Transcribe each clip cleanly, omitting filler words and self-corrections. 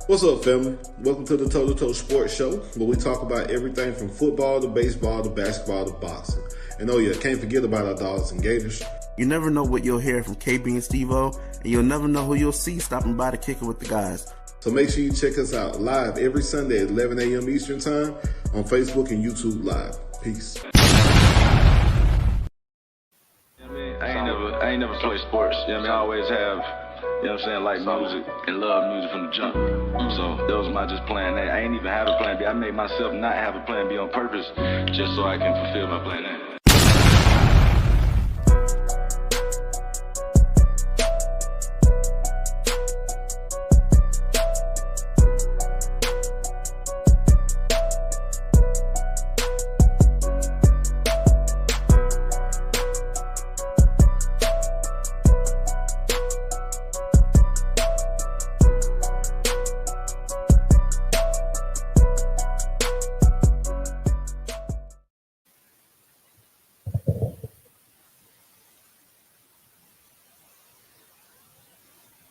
What's up, family? Welcome to the Toe2Toe Sports Show, where we talk about everything from football to baseball to basketball to boxing. And oh yeah, can't forget about our Dawgs and Gators. You never know what you'll hear from Kb Steveo, and you'll never know who you'll see stopping by to kick it with the guys. So make sure you check us out live every Sunday at 11 a.m. Eastern Time on Facebook and YouTube Live. Peace. I ain't never played sports. You know what I mean? I always have, you know what I'm saying, like music and love music from the jump. So that was my just plan A. I ain't even have a plan B. I made myself not have a plan B on purpose just so I can fulfill my plan A.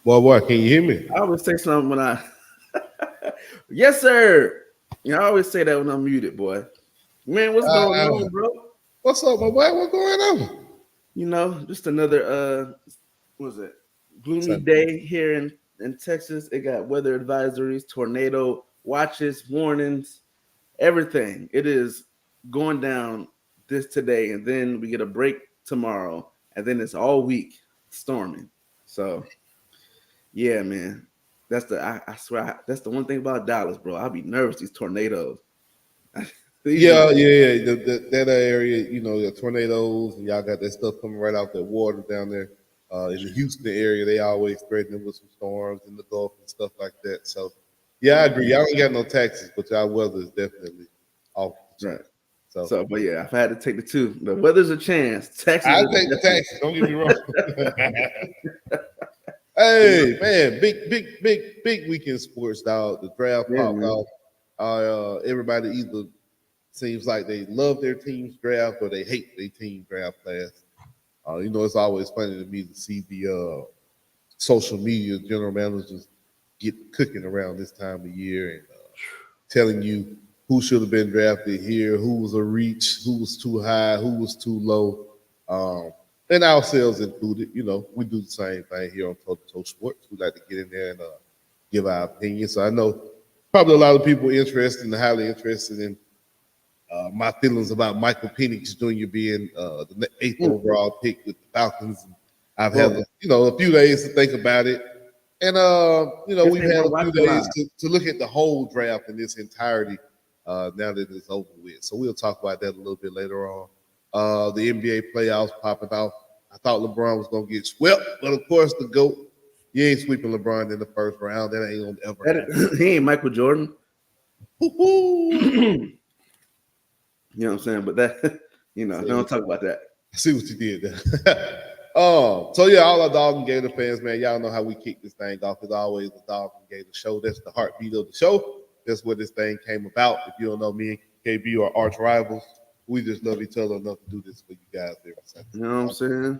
Boy, can you hear me? I always say something when I yes, sir. You know, I always say that when I'm muted, boy. Man, what's going on, bro? What's up, my boy? What's going on? You know, just another what was it? Gloomy day here in Texas. It got weather advisories, tornado watches, warnings, everything. It is going down this today, and then we get a break tomorrow, and then it's all week storming. So yeah, man. That's I swear that's the one thing about Dallas, bro. I'll be nervous, these tornadoes. Yeah. That area, you know, the tornadoes, and y'all got that stuff coming right out that water down there. In the Houston area, they always threatening with some storms in the Gulf and stuff like that. So, yeah, I agree. Y'all ain't got no taxes, but y'all weather is definitely off. Right. So, but yeah, if I had to take the two, the weather's a chance. Texas, I'll take the taxes. Don't get me wrong. Hey, man, big weekend sports, dog. The draft popped off. Everybody either seems like they love their team's draft or they hate their team draft class. You know, it's always funny to me to see the social media general managers get cooking around this time of year and telling you who should have been drafted here, who was a reach, who was too high, who was too low. And ourselves included, you know, we do the same thing here on Toe2Toe Sports. We like to get in there and give our opinion. So I know probably a lot of people interested and highly interested in my feelings about Michael Penix Jr. being the 8th overall pick with the Falcons. I've had, a few days to think about it. And, we've had a few days to look at the whole draft in its entirety now that it's over with. So we'll talk about that a little bit later on. The NBA playoffs popping off. I thought LeBron was going to get swept, but of course the GOAT, you ain't sweeping LeBron in the first round. That ain't going to ever happen. He ain't Michael Jordan. You know what I'm saying? But that, don't talk about that. I see what you did there. So yeah, all our Dawgs and Gator fans, man, y'all know how we kick this thing off. It's always the Dawgs and Gator show. That's the heartbeat of the show. That's where this thing came about. If you don't know, me and KB are arch rivals. We just love each other enough to do this for you guys every Sunday. You know what I'm saying?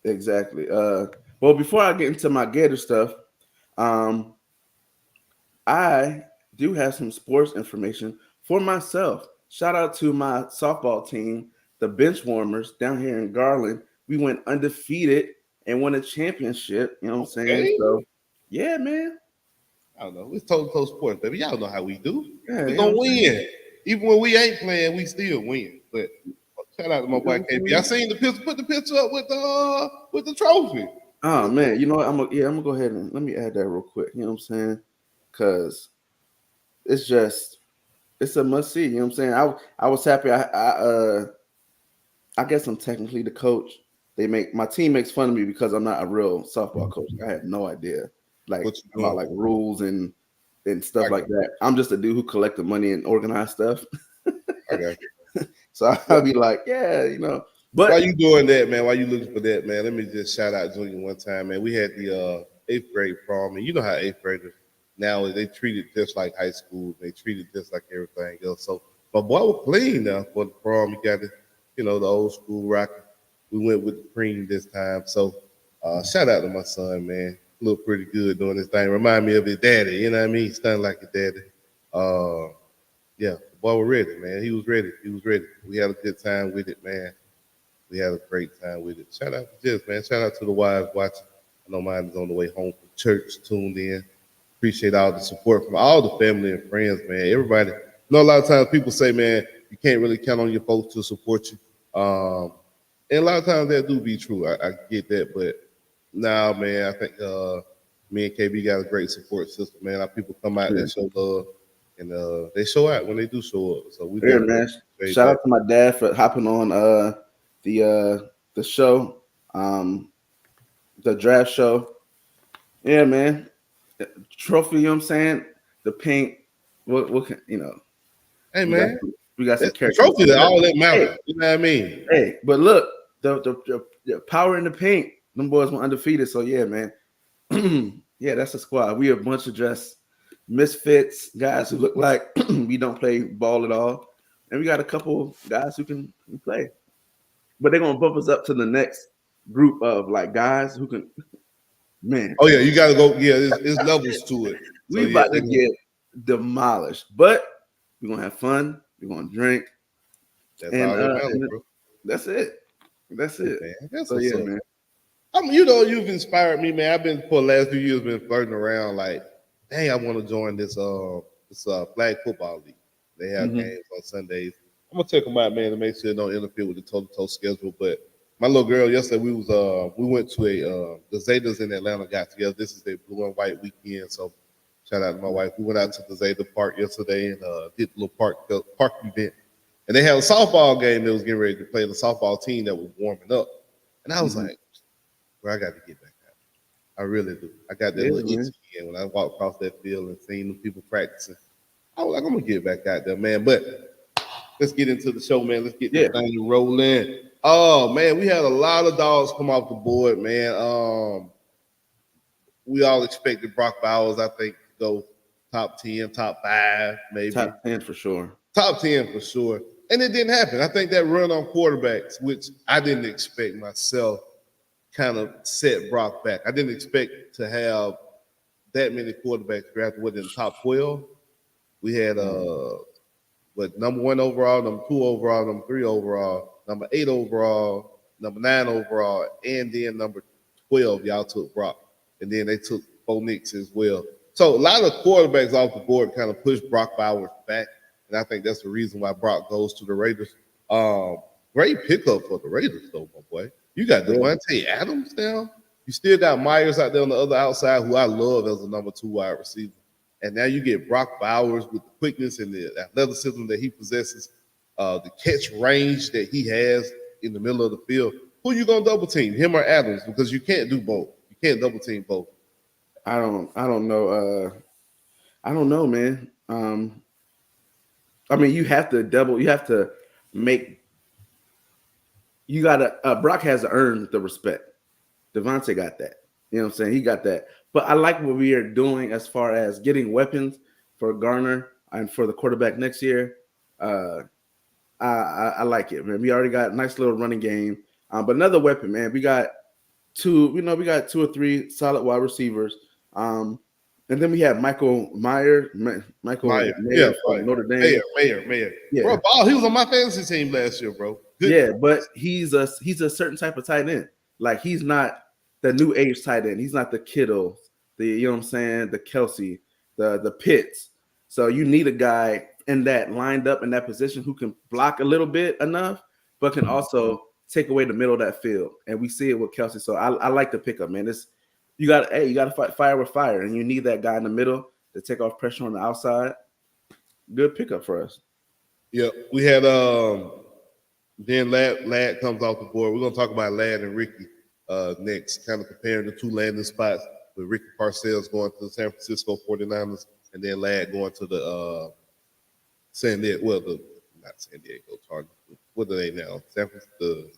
Exactly. Well, before I get into my Gator stuff, I do have some sports information for myself. Shout out to my softball team, the Benchwarmers down here in Garland. We went undefeated and won a championship. You know what I'm saying? So, yeah, man. I don't know. It's Toe2Toe Sports, baby. Y'all know how we do. Yeah, we're going to win. Even when we ain't playing, we still win. But shout out to my boy KB. I seen the picture. Put the picture up with the trophy. Oh man, you know what? I'm gonna go ahead and let me add that real quick. You know what I'm saying? Because it's a must see. You know what I'm saying? I was happy. I guess I'm technically the coach. My team makes fun of me because I'm not a real softball coach. I had no idea about like rules and stuff like that. I'm just a dude who collect the money and organize stuff. Okay. So I'll be like, yeah, But while you doing that, man, while you looking for that, man, let me just shout out Junior one time, man. We had the 8th grade prom, and you know how 8th graders now they treat it just like high school. They treat it just like everything else. So my boy was clean now for the prom. He got it, the old school rocket. We went with the cream this time. So shout out to my son, man. looked pretty good doing this thing. Remind me of his daddy, you know what I mean? He stunned like his daddy. Yeah, the boy was ready, man. He was ready. We had a good time with it, man. We had a great time with it. Shout out to Jess, man. Shout out to the wives watching. I know mine is on the way home from church, tuned in. Appreciate all the support from all the family and friends, man. Everybody. I know a lot of times people say, man, you can't really count on your folks to support you. And a lot of times that do be true. I get that, but now, man, I think me and KB got a great support system, man. Our people come out and show love, and they show out when they do show up. So we man. Shout out to my dad for hopping on the show, the draft show. Yeah, man. Trophy, you know what I'm saying? The paint. What can you know? Hey, man. We got some characters. Trophy that all that matters. Hey, you know what I mean? Hey, but look, the power in the paint. Them boys were undefeated. So yeah, man. Yeah, that's a squad. We a bunch of just misfits, guys who look like we don't play ball at all, and we got a couple guys who can play. But they're gonna bump us up to the next group of like guys who can. Man. Oh yeah, you gotta go. Yeah, there's levels to it. So, we about to get demolished, but we're gonna have fun. We're gonna drink. That's all that matters, bro. That's it. That's it. Man, that's so yeah, man. You know, you've inspired me, man. I've been for the last few years been flirting around like, dang, I want to join this flag football league. They have games on Sundays. I'm gonna check them out, man, to make sure it don't interfere with the Toe2Toe schedule. But my little girl yesterday, we went to the Zetas in Atlanta got together. This is their blue and white weekend, so shout out to my wife. We went out to the Zeta Park yesterday and did a little park event, and they had a softball game that was getting ready to play. The softball team that was warming up, and I was like, "Bro, I got to get back out. I really do. I got that little itch again when I walked across that field and seen the people practicing. I was like, I'm gonna get back out there, man. But let's get into the show, man. Let's get this thing rolling. Oh man, we had a lot of dogs come off the board, man. We all expected Brock Bowers, I think, to go top 10, top 5, maybe. Top 10 for sure. Top 10 for sure. And it didn't happen. I think that run on quarterbacks, which I didn't expect myself, kind of set Brock back. I didn't expect to have that many quarterbacks drafted within the top 12. We had number 1 overall, number 2 overall, number 3 overall, number 8 overall, number 9 overall, and then number 12, y'all took Brock. And then they took Bo Nix as well. So a lot of quarterbacks off the board kind of pushed Brock Bowers back. And I think that's the reason why Brock goes to the Raiders. Great pickup for the Raiders, though, my boy. You got Devontae Adams now. You still got Myers out there on the other outside, who I love as a number 2 wide receiver. And now you get Brock Bowers with the quickness and the athleticism that he possesses, the catch range that he has in the middle of the field. Who you gonna double team, him or Adams? Because you can't do both. You can't double team both. I don't know. I don't know, man. I mean, you have to double. You have to make. You gotta. Brock has to earn the respect. Devontae got that. You know what I'm saying? He got that. But I like what we are doing as far as getting weapons for Garner and for the quarterback next year. I like it, man. We already got a nice little running game. But another weapon, man. We got 2 or 3 solid wide receivers. And then we have Michael Mayer. Yeah, Notre Dame. Mayer. Yeah. Bro, he was on my fantasy team last year, bro. Good. Yeah, but he's a certain type of tight end. Like, he's not the new age tight end. He's not the Kittles, you know what I'm saying, the Kelsey, the Pitts. So you need a guy in that lined up in that position who can block a little bit enough, but can also take away the middle of that field. And we see it with Kelsey. So I like the pickup, man. You got to fight fire with fire, and you need that guy in the middle to take off pressure on the outside. Good pickup for us. Yeah, we had then Ladd comes off the board. We're gonna talk about Ladd and Ricky next, kind of comparing the 2 landing spots with Ricky Parcells going to the San Francisco 49ers, and then Ladd going to the San Diego. Well, not San Diego Chargers. What are they now? San Francisco.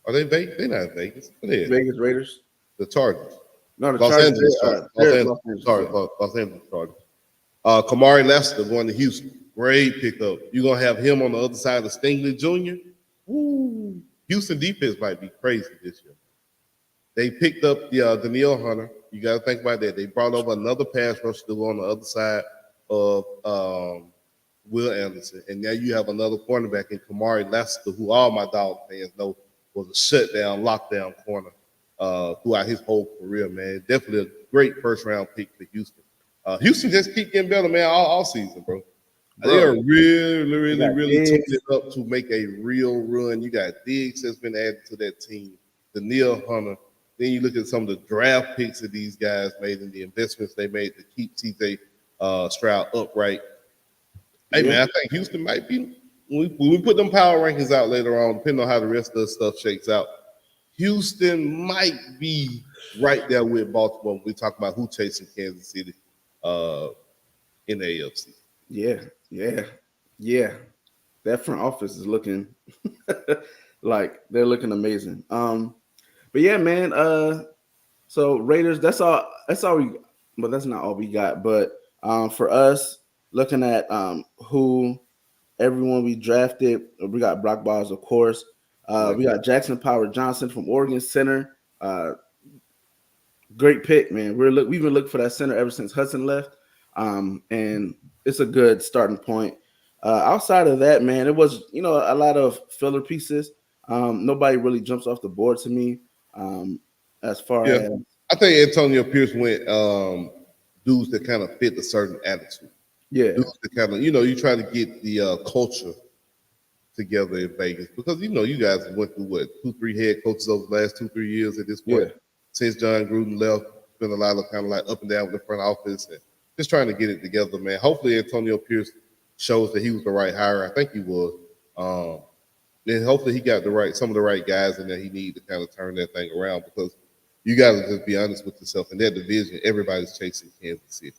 Are they Vegas? They're not Vegas. What are they? Vegas Raiders. The Chargers. No, the Los Chargers. Angeles Chargers. Los Angeles Chargers. Kamari Lester going to Houston. Great pickup. You're going to have him on the other side of Stingley Jr. Woo. Houston defense might be crazy this year. They picked up the Danielle Hunter. You got to think about that. They brought over another pass rusher to go on the other side of Will Anderson, and now you have another cornerback in Kamari Lester, who all my Dawg fans know was a shutdown, lockdown corner throughout his whole career, man. Definitely a great first-round pick for Houston. Houston just keep getting better, man, all season, bro. They are really tuning it up to make a real run. You got Diggs that's been added to that team, Danielle Hunter. Then you look at some of the draft picks that these guys made and the investments they made to keep CJ Stroud upright. Hey, man, I think Houston might be, when we put them power rankings out later on, depending on how the rest of the stuff shakes out, Houston might be right there with Baltimore when we talk about who chasing Kansas City in the AFC. Yeah. That front office is looking like they're looking amazing. But yeah, man. So Raiders, that's all we. But that's not all we got. But for us, looking at who everyone we drafted, we got Brock Bowers, of course. We got Jackson Power Johnson from Oregon center. Great pick, man. We've been looking for that center ever since Hudson left, and it's a good starting point. Outside of that, man, it was a lot of filler pieces. Nobody really jumps off the board to me. As far as I think Antonio Pierce went dudes that kind of fit a certain attitude. Yeah, dudes that kind of you try to get the culture together in Vegas because you guys went through 2-3 head coaches over the last 2-3 years at this point. Since John Gruden left, been a lot of kind of like up and down with the front office and just trying to get it together, man. Hopefully Antonio Pierce shows that he was the right hire. I think he was. And hopefully he got some of the right guys in there he needed to kind of turn that thing around because you got to just be honest with yourself. In that division, everybody's chasing Kansas City.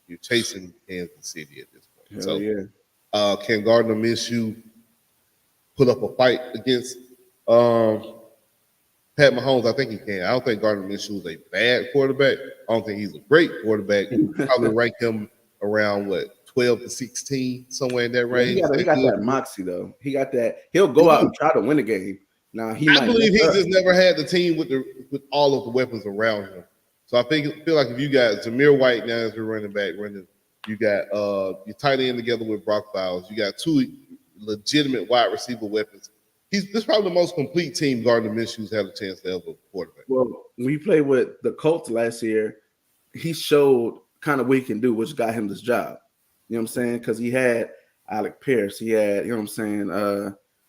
You're chasing Kansas City at this point. Can Gardner Minshew put up a fight against Pat Mahomes? I think he can. I don't think Gardner Minshew is a bad quarterback. I don't think he's a great quarterback. Probably rank him around 12 to 16, somewhere in that range. He got that moxie though. He got that. He'll go out and try to win a game. Now I believe he just never had the team with all of the weapons around him. So I feel like if you got Zamir White now as your running back, you got your tight end together with Brock Bowers. You got two legitimate wide receiver weapons. This is probably the most complete team Gardner Minshew's had a chance to ever quarterback. Well, when he played with the Colts last year, he showed kind of what he can do, which got him this job. You know what I'm saying? Because he had Alec Pierce. He had,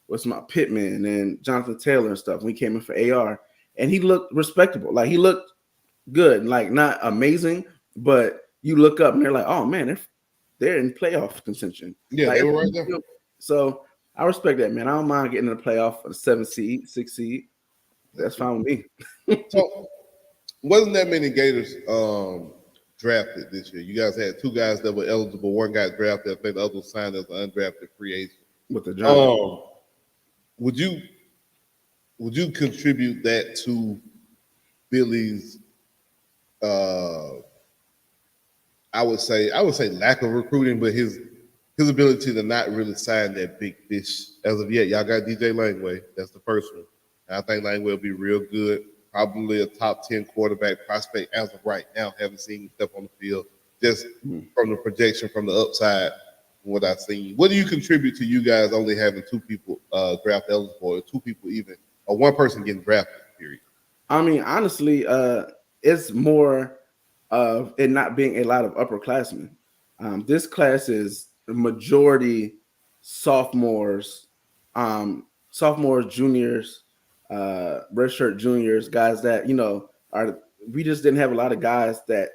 what's my Pittman and Jonathan Taylor and stuff when he came in for AR. And he looked respectable. Like, he looked good. Like, not amazing, but you look up and they're like, oh, man, they're in playoff contention. Yeah, like, they were right there. So I respect that, man. I don't mind getting in the playoff for the 7 seed, 6 seed. That's fine with me. So, wasn't that many Gators drafted this year? You guys had 2 guys that were eligible. One got drafted. I think the other was signed as an undrafted free agent. With the job. Would you contribute that to Billy's I would say lack of recruiting, but his ability to not really sign that big fish as of yet? Y'all got DJ Langway. That's the first one. And I think Langway will be real good. Probably a top 10 quarterback prospect as of right now. Haven't seen him step on the field. Just from the projection, from the upside, from what I've seen. What do you contribute to you guys only having 2 people draft eligible, or 2 people even, or 1 person getting drafted, period? I mean, honestly, it's more of it not being a lot of upperclassmen. This class is majority sophomores, juniors, redshirt juniors, guys that we just didn't have a lot of guys that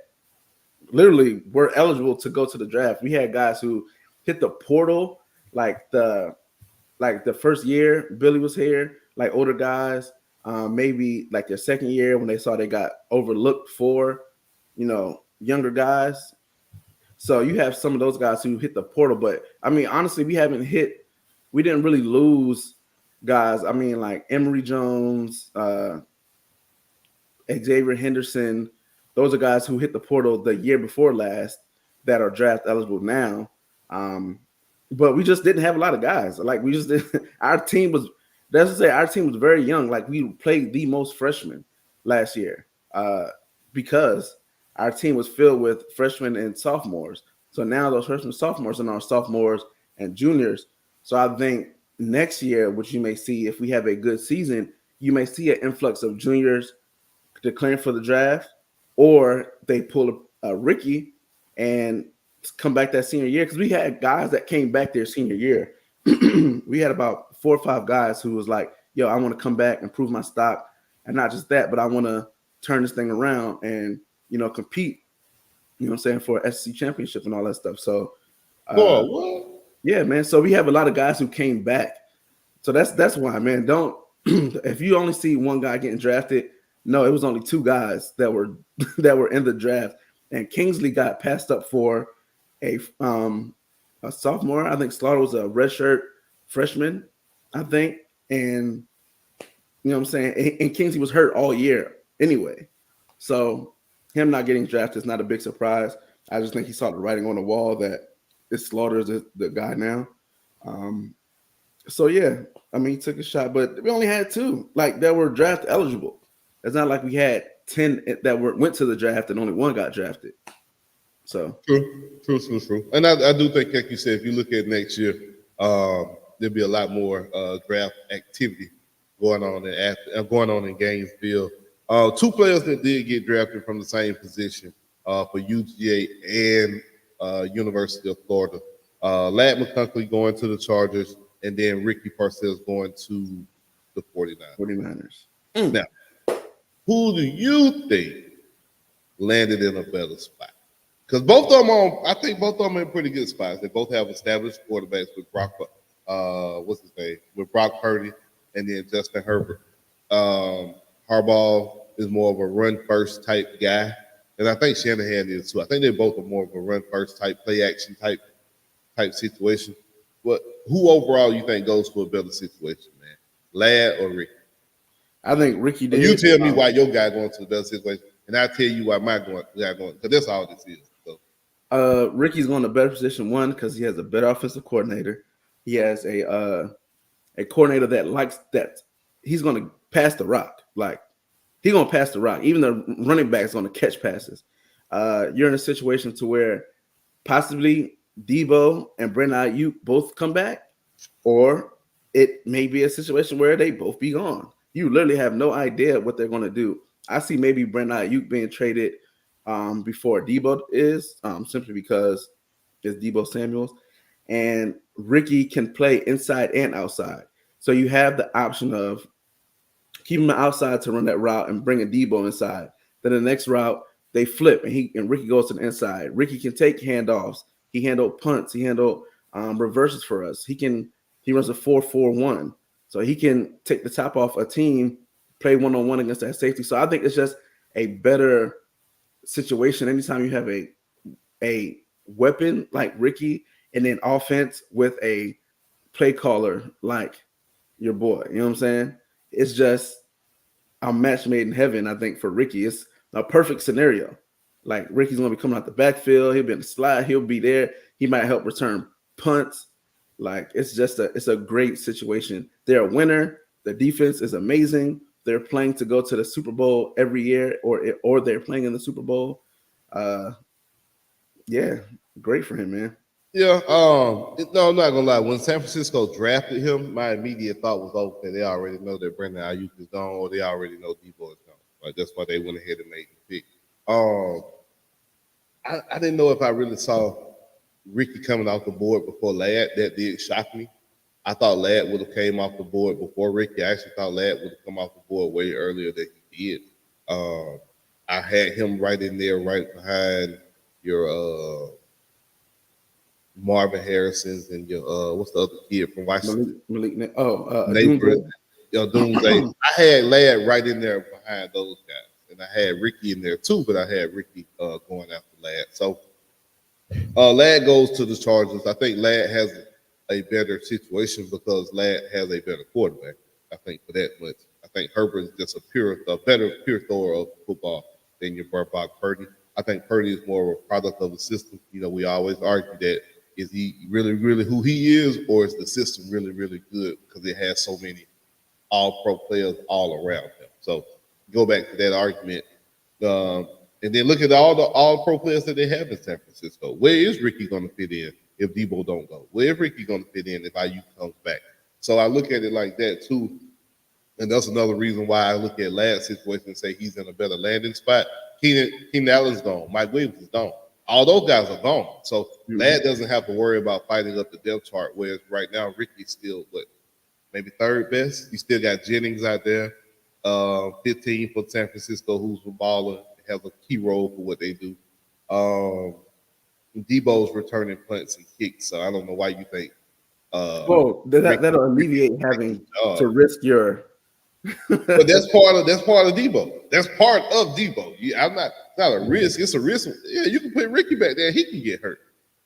literally were eligible to go to the draft. We had guys who hit the portal like the first year Billy was here, like older guys, maybe like their second year when they saw they got overlooked for younger guys. So you have some of those guys who hit the portal, but I mean, honestly, we didn't really lose guys. I mean, like Emory Jones, Xavier Henderson, those are guys who hit the portal the year before last that are draft eligible now. But we just didn't have a lot of guys. Like, we just didn't. Our team was very young. Like, we played the most freshmen. last year because our team was filled with freshmen and sophomores. So now those freshmen and sophomores are now sophomores and juniors. So I think next year, which you may see if we have a good season, you may see an influx of juniors declaring for the draft, or they pull a Ricky and come back that senior year. Because we had guys that came back their senior year. We had about 4 or 5 guys who was like, yo, I want to come back and prove my stock. And not just that, but I want to turn this thing around and, compete, what I'm saying, for SEC championship and all that stuff. So, yeah, man. So we have a lot of guys who came back. So that's why, man, don't, if you only see one guy getting drafted, no, it was only 2 guys that were in the draft. And Kingsley got passed up for a sophomore. I think Slaughter was a redshirt freshman, I think. And you know what I'm saying? And Kingsley was hurt all year anyway. So him not getting drafted is not a big surprise. I just think he saw the writing on the wall that it's Slaughter is the guy now. So yeah, I mean, he took a shot, but we only had 2 that were draft eligible. It's not like we had 10 that went to the draft and only 1 got drafted. So true. And I do think, like you said, if you look at next year, there'll be a lot more draft activity going on in Gainesville. 2 players that did get drafted from the same position for UGA and University of Florida. Ladd McCunkley going to the Chargers, and then Ricky Parcells going to the 49ers. Now, who do you think landed in a better spot? Because both of them I think both of them are in pretty good spots. They both have established quarterbacks with Brock Purdy and then Justin Herbert. Harbaugh is more of a run-first type guy, and I think Shanahan is too. I think they both are more of a run-first type, play-action type situation. But who overall you think goes to a better situation, man? Ladd or Ricky? I think Ricky did. You tell me why your guy going to a better situation, and I'll tell you why my guy going, because that's all this is. So. Ricky's going to a better position, one, because he has a better offensive coordinator. He has a coordinator that likes that. He's going to pass the rock. He's going to pass the rock. Even the running back is going to catch passes. You're in a situation to where possibly Debo and Brandon Ayuk both come back, or it may be a situation where they both be gone. You literally have no idea what they're going to do. I see maybe Brandon Ayuk being traded before Debo is, simply because it's Debo Samuels. And Ricky can play inside and outside. So you have the option of keeping him outside to run that route and bring a Debo inside. Then the next route, they flip, and Ricky goes to the inside. Ricky can take handoffs. He handled punts. He handled reverses for us. He runs a 4-4-1. So he can take the top off a team, play one-on-one against that safety. So I think it's just a better situation anytime you have a weapon like Ricky and then offense with a play caller like your boy. You know what I'm saying? It's just a match made in heaven, I think, for Ricky. It's a perfect scenario. Like, Ricky's going to be coming out the backfield. He'll be in the slide. He'll be there. He might help return punts. Like, it's a great situation. They're a winner. The defense is amazing. They're playing to go to the Super Bowl every year, or they're playing in the Super Bowl. Yeah, great for him, man. Yeah, no, I'm not gonna lie. When San Francisco drafted him, my immediate thought was, okay, they already know that Brandon Ayuk is gone, or they already know Debo is gone. Like, that's why they went ahead and made the pick. I didn't know if I really saw Ricky coming off the board before Ladd. That did shock me. I thought Ladd would have came off the board before Ricky. I actually thought Ladd would have come off the board way earlier than he did. I had him right in there, right behind your Marvin Harrison's and your what's the other kid from Washington? Malik. Doomsday. I had Ladd right in there behind those guys, and I had Ricky in there too, but I had Ricky going after Ladd. So Ladd goes to the Chargers. I think Ladd has a better situation because Ladd has a better quarterback. I think for that much. I think Herbert is just a better pure thrower of football than your Brock Purdy. I think Purdy is more of a product of the system. You know, we always argue that, is he really, really who he is, or is the system really, really good because it has so many all-pro players all around him? So go back to that argument. And then look at all pro players that they have in San Francisco. Where is Ricky going to fit in if Debo don't go? Where is Ricky going to fit in if IU comes back? So I look at it like that too. And that's another reason why I look at Ladd's situation and say he's in a better landing spot. Keenan Allen's gone. Mike Williams is gone. All those guys are gone. So Ladd doesn't have to worry about fighting up the depth chart, whereas right now Ricky's still, maybe third best? He still got Jennings out there, 15 for San Francisco, who's a baller, has a key role for what they do. Debo's returning punts and kicks, so I don't know why you think. That'll alleviate having to risk your. But that's part of Debo. That's part of Debo. I'm not a risk. It's a risk. Yeah, you can put Ricky back there. He can get hurt.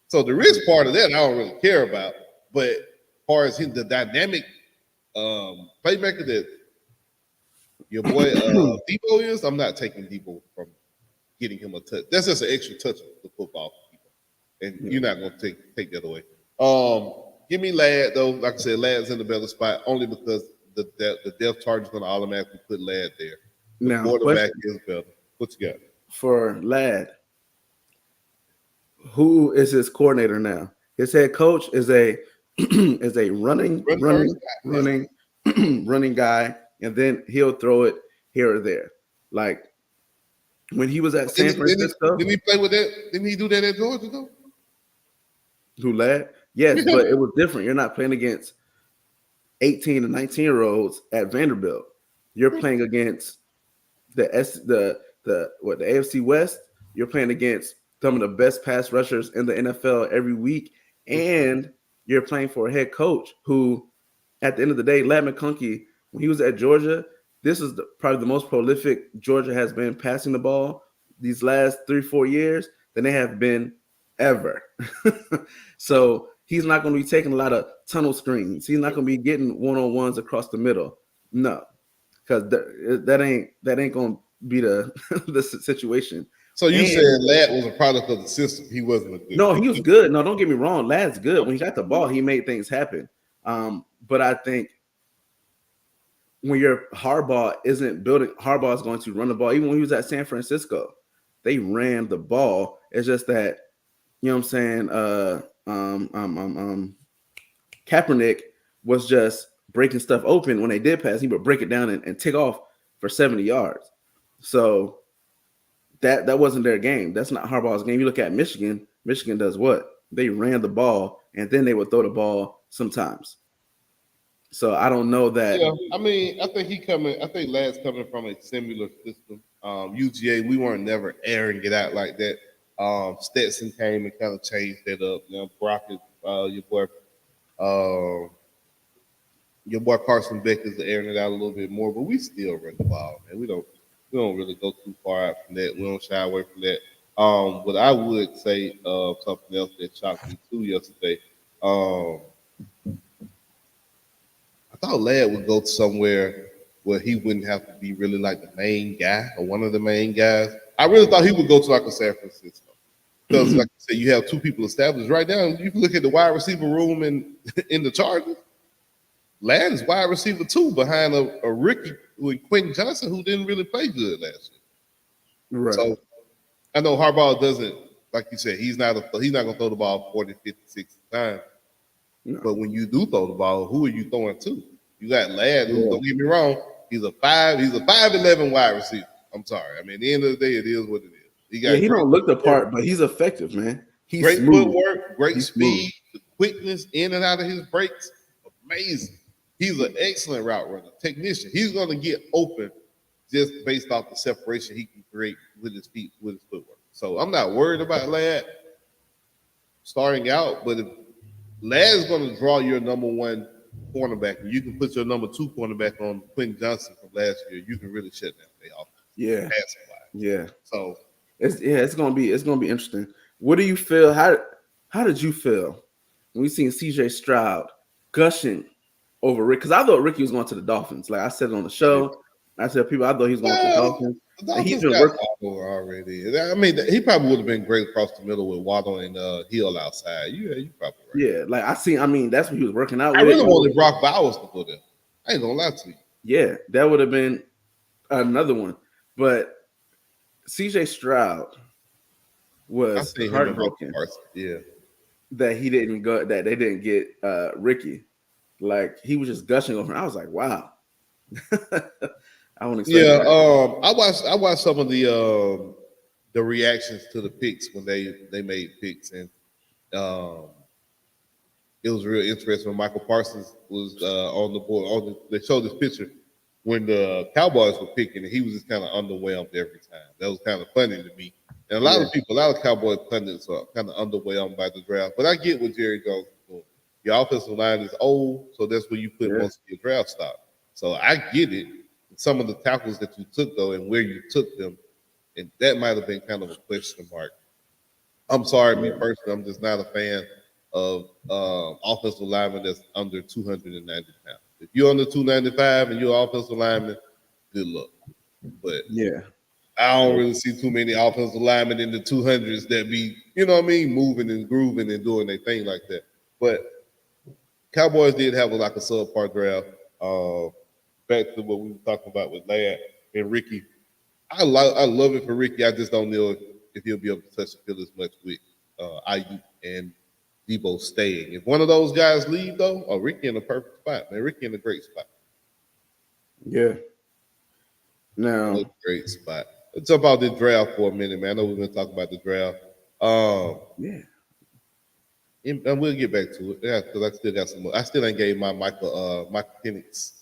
So the risk part of that I don't really care about. But as far as the dynamic playmaker that your boy Debo is, I'm not taking Debo from getting him a touch. That's just an extra touch of the football, and you're not going to take that away. Give me Ladd though. Like I said, Ladd's in the better spot only because the depth chart is going to automatically put Ladd there. The quarterback is better. What you got for Ladd? Who is his coordinator now? His head coach is a running guy, and then he'll throw it here or there. Like when he was at San Francisco, didn't he play with that? Didn't he do that at Georgia though? Who, Ladd? Yes, but it was different. You're not playing against 18 and 19-year-olds at Vanderbilt. You're playing against the AFC West. You're playing against some of the best pass rushers in the NFL every week, and you're playing for a head coach who, at the end of the day, Ladd McConkey, when he was at Georgia, this is probably the most prolific Georgia has been passing the ball these last 3-4 years than they have been ever. So he's not going to be taking a lot of tunnel screens. He's not going to be getting one-on-ones across the middle. No, because that ain't going to be the situation. So you said Ladd was a product of the system. He wasn't a good. No, he was good. No, don't get me wrong. Ladd's good. When he got the ball, he made things happen. But I think when your Harbaugh isn't building, Harbaugh is going to run the ball. Even when he was at San Francisco, they ran the ball. It's just that, you know what I'm saying? Kaepernick was just breaking stuff open. When they did pass, he would break it down and take off for 70 yards. So that wasn't their game. That's not Harbaugh's game. You look at Michigan. Michigan does what? They ran the ball, and then they would throw the ball sometimes. So I don't know that. Yeah, I mean, I think Ladd's coming from a similar system. UGA, we weren't never airing it out like that. Stetson came and kind of changed that up. You know, Brock is your boy Carson Beck is airing it out a little bit more, but we still run the ball, man. We don't really go too far out from that. We don't shy away from that. But I would say something else that shocked me too yesterday. I thought Ladd would go somewhere where he wouldn't have to be really like the main guy or one of the main guys. I really thought he would go to like a San Francisco. Because like I said, you have two people established right now. You can look at the wide receiver room in the Chargers. Ladd is wide receiver 2 behind a Ricky with Quentin Johnson, who didn't really play good last year. Right. So I know Harbaugh doesn't, like you said, he's not going to throw the ball 40, 50, 60 times. No. But when you do throw the ball, who are you throwing to? You got Ladd, who, don't get me wrong, he's a 5'11" wide receiver. I'm sorry. I mean, at the end of the day, it is what it is. He don't look the part, but he's effective, man. He's great smooth. Footwork, great speed, the quickness in and out of his breaks, amazing. He's an excellent route runner, technician. He's going to get open just based off the separation he can create with his feet, with his footwork. So I'm not worried about Ladd starting out, but if Ladd is going to draw your number 1 cornerback, and you can put your number 2 cornerback on Quentin Johnson from last year, you can really shut down the offense. Yeah. Yeah. So it's gonna be interesting. What do you feel? How did you feel when we seen CJ Stroud gushing over Rick? Because I thought Ricky was going to the Dolphins. Like I said it on the show. I said people, I thought he was going to the Dolphins. He's been working already. I mean, he probably would have been great across the middle with Waddle and Hill outside. You probably right. Yeah, like I mean, that's what he was working out. I really wanted Brock Bowers to go there. I ain't gonna lie to you. Yeah, that would have been another one. But CJ Stroud was heartbroken. Yeah, that he didn't go. That they didn't get Ricky. Like he was just gushing over. I was like, wow. I wouldn't expect that. I watched some of the reactions to the picks when they made picks, and it was real interesting when Michael Parsons was on the board. They showed this picture when the Cowboys were picking, and he was just kind of underwhelmed every time. That was kind of funny to me. And a lot of Cowboy pundits are kind of underwhelmed by the draft. But I get what Jerry Jones is doing. Your offensive line is old, so that's where you put most of your draft stock. So I get it. Some of the tackles that you took, though, and where you took them, and that might have been kind of a question mark. I'm sorry, me personally, I'm just not a fan of offensive linemen that's under 290 pounds. If you're under 295 and you're an offensive lineman, good luck. But I don't really see too many offensive linemen in the 200s that be, you know what I mean, moving and grooving and doing their thing like that. But Cowboys did have like a subpar draft. Back to what we were talking about with Ladd and Ricky. I love it for Ricky. I just don't know if he'll be able to touch the field as much with Ayuk and Debo staying. If one of those guys leave, though, Ricky in a perfect spot, man. Ricky in a great spot. Yeah. Now, great spot. Let's talk about the draft for a minute, man. I know we've been talking about the draft. And we'll get back to it. Yeah, because I still got some more. I still ain't gave my Michael Penix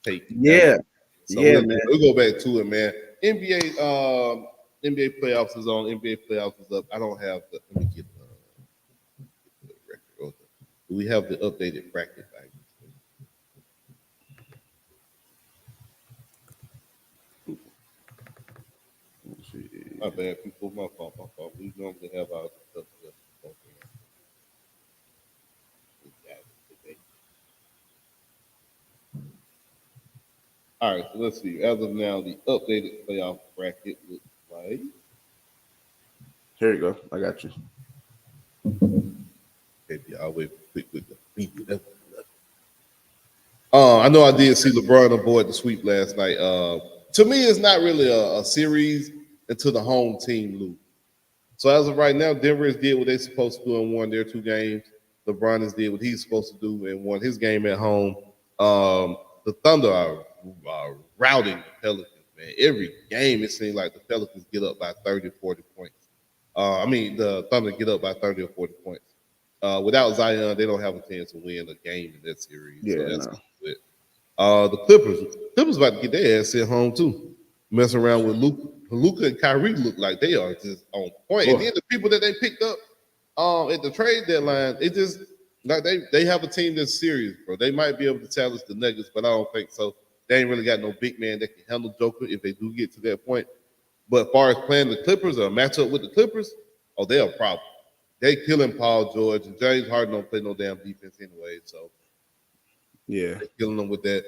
take. Yeah. So we'll go back to it, man. NBA playoffs is on. NBA playoffs is up. I don't have the. Let me get the record. Do we have the updated bracket back? My bad, people. My fault. We normally have our stuff. All right, so let's see. As of now, the updated playoff bracket looks like. Here you go. I got you. Maybe I'll wait quick with the media. I know I did see LeBron avoid the sweep last night. To me, it's not really a series until the home team lose. So as of right now, Denver has did what they're supposed to do and won their 2 games. LeBron has did what he's supposed to do and won his game at home. The Thunder are routing the Pelicans, man. Every game, it seems like the Pelicans get up by 30, 40 points. The Thunder get up by 30 or 40 points. Without Zion, they don't have a chance to win a game in that series. Yeah, so that's it. The Clippers about to get their ass sent home too. Messing around with Luka and Kyrie look like they are just on point. And then the people that they picked up at the trade deadline, it just like they have a team that's serious, bro. They might be able to challenge the Nuggets, but I don't think so. They ain't really got no big man that can handle Joker if they do get to that point. But as far as playing the Clippers or match up with the Clippers, they're a problem. They killing Paul George and James Harden don't play no damn defense anyway. So they're killing them with that.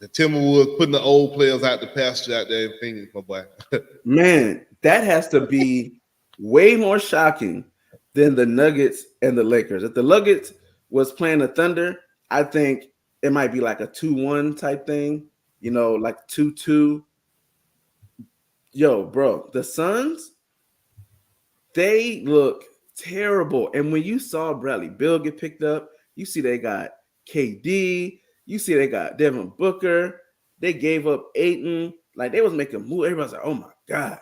The Timberwolves putting the old players out the pasture out there in Phoenix, my boy. Man, that has to be way more shocking than the Nuggets and the Lakers. If the Nuggets was playing the Thunder, I think it might be like a 2-1 type thing, like 2-2. Yo, bro, the Suns, they look terrible. And when you saw Bradley Beal get picked up, you see they got KD, you see they got Devin Booker, they gave up Ayton, like they was making a move. Everybody's like, oh my God,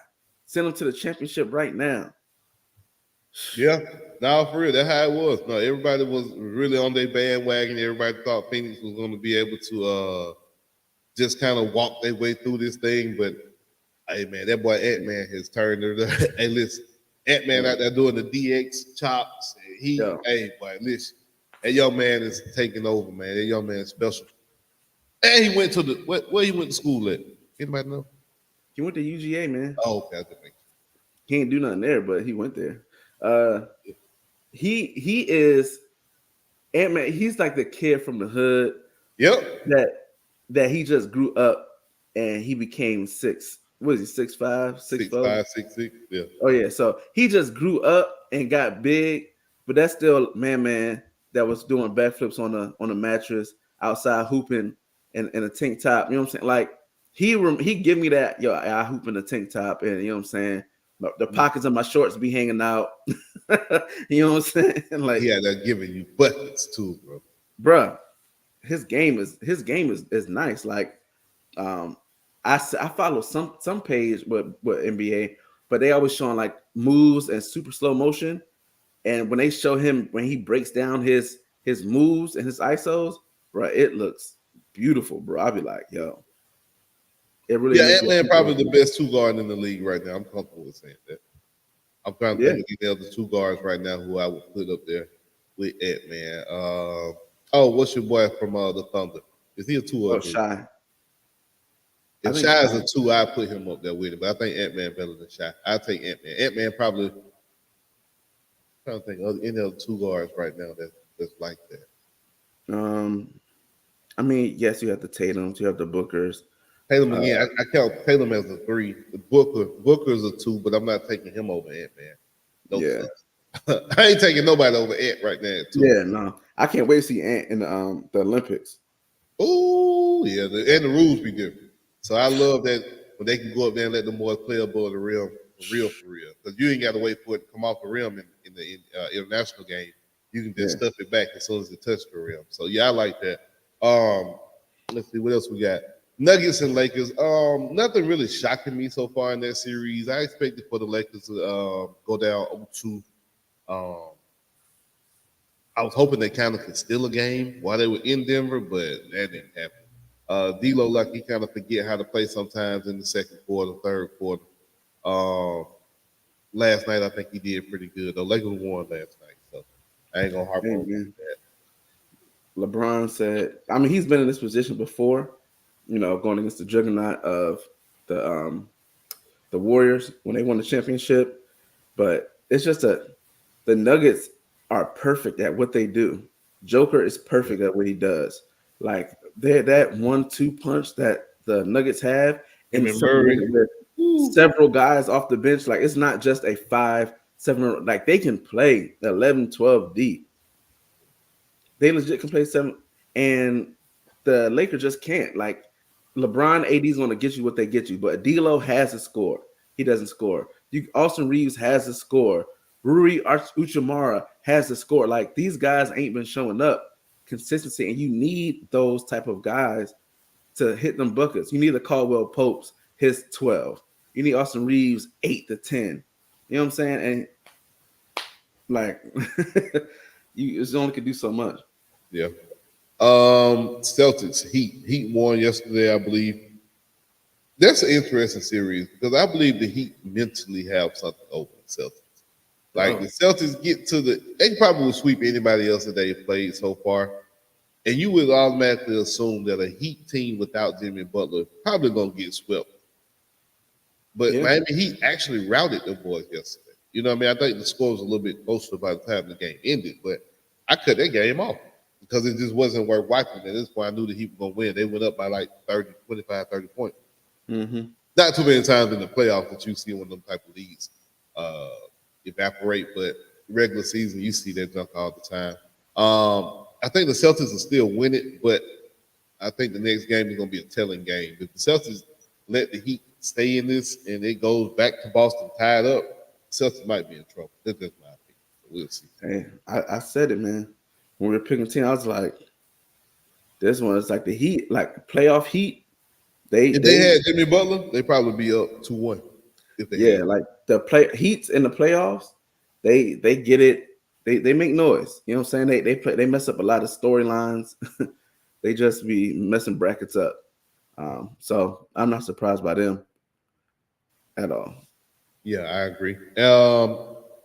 send them to the championship right now. Yeah, no, for real, that's how it was. No, everybody was really on their bandwagon. Everybody thought Phoenix was going to be able to just kind of walk their way through this thing. But hey, man, that boy Ant-Man has turned it. Hey, listen, Ant-Man out there doing the DX chops. Hey, boy, listen, that young man is taking over, man. That young man is special. And he went to where he went to school at? Anybody know? He went to UGA, man. Oh, okay. He ain't do nothing there, but he went there. He is Ant-Man. He's like the kid from the hood. Yep. That he just grew up and he became 6. What is he? 6'5", 6'5", 6'6". Yeah. Oh yeah. So he just grew up and got big, but that's still man that was doing backflips on a mattress outside hooping in a tank top. You know what I'm saying? Like he give me that, yo, I hoop in the tank top, and you know what I'm saying, the pockets of my shorts be hanging out. You know what I'm saying? Like, yeah, they're giving you buckets too, bro. Bruh, his game is nice. Like, I follow some page with NBA, but they always showing like moves and super slow motion. And when they show him when he breaks down his moves and his ISOs, bro, it looks beautiful, bro. I'll be like, yo, it really. Yeah, Ant-Man probably the best two guard in the league right now. I'm comfortable with saying that. I'm trying to think of the other two guards right now who I would put up there with Ant-Man. What's your boy from the Thunder? Is he a two or Shy? If Shy is a two, I put him up there with him. But I think Ant-Man better than Shy. I take Ant-Man. Ant-Man probably. I'm trying to think of any other two guards right now that's like that. I mean, yes, you have the Tatums, you have the Bookers. Tatum again, I count Tatum as a 3. Booker's a 2, but I'm not taking him over Ant-Man. No, I ain't taking nobody over Ant right now. Yeah, no, I can't wait to see Ant in the Olympics. Oh yeah, and the rules be different. So I love that when they can go up there and let the boys play above the rim, for real. Because you ain't got to wait for it to come off the rim in the international game. You can just stuff it back as soon as it touches the rim. So yeah, I like that. Let's see what else we got. Nuggets and Lakers. Nothing really shocking me so far in that series. I expected for the Lakers to go down 0-2. I was hoping they kind of could steal a game while they were in Denver, but that didn't happen. D'Lo, like, he kind of forget how to play sometimes in the second quarter, third quarter. Last night, I think he did pretty good. The Lakers won last night, so I ain't gonna harp on that. LeBron said, I mean, he's been in this position before, you know, going against the juggernaut of the Warriors when they won the championship. But it's just the Nuggets are perfect at what they do. Joker is perfect at what he does. Like, that 1-2 punch that the Nuggets have, and several guys off the bench. Like, it's not just a 5-7. Like, they can play 11-12 deep. They legit can play 7, and the Lakers just can't. Like, LeBron, AD is going to get you what they get you, but D'Lo has a score. He doesn't score. Austin Reeves has a score. Rui Uchimara has a score. Like, these guys ain't been showing up consistency, and you need those type of guys to hit them buckets. You need a Caldwell Popes, his 12. You need Austin Reeves 8 to 10. You know what I'm saying? And like, you only could do so much. Yeah. Celtics, Heat won yesterday, I believe. That's an interesting series because I believe the Heat mentally have something over the Celtics. Like, the Celtics get to they probably will sweep anybody else that they've played so far. And you would automatically assume that a Heat team without Jimmy Butler probably going to get swept. But Miami Heat actually routed the boys yesterday. You know what I mean? I think the score was a little bit closer by the time the game ended, but I cut that game off because it just wasn't worth watching. At this point, I knew the Heat were going to win. They went up by like 25, 30 points. Mm-hmm. Not too many times in the playoffs that you see one of them type of leads evaporate, but regular season, you see that junk all the time. I think the Celtics will still win it, but I think the next game is going to be a telling game. If the Celtics let the Heat stay in this and it goes back to Boston tied up, Celtics might be in trouble. That's just my opinion. We'll see. Hey, I said it, man. When we were picking team, I was like, this one is like the Heat, like playoff Heat. If they had Jimmy Butler, they'd probably be up 2-1. Like the Heats in the playoffs, they get it. They make noise. You know what I'm saying? They mess up a lot of storylines. They just be messing brackets up. So I'm not surprised by them at all. Yeah, I agree.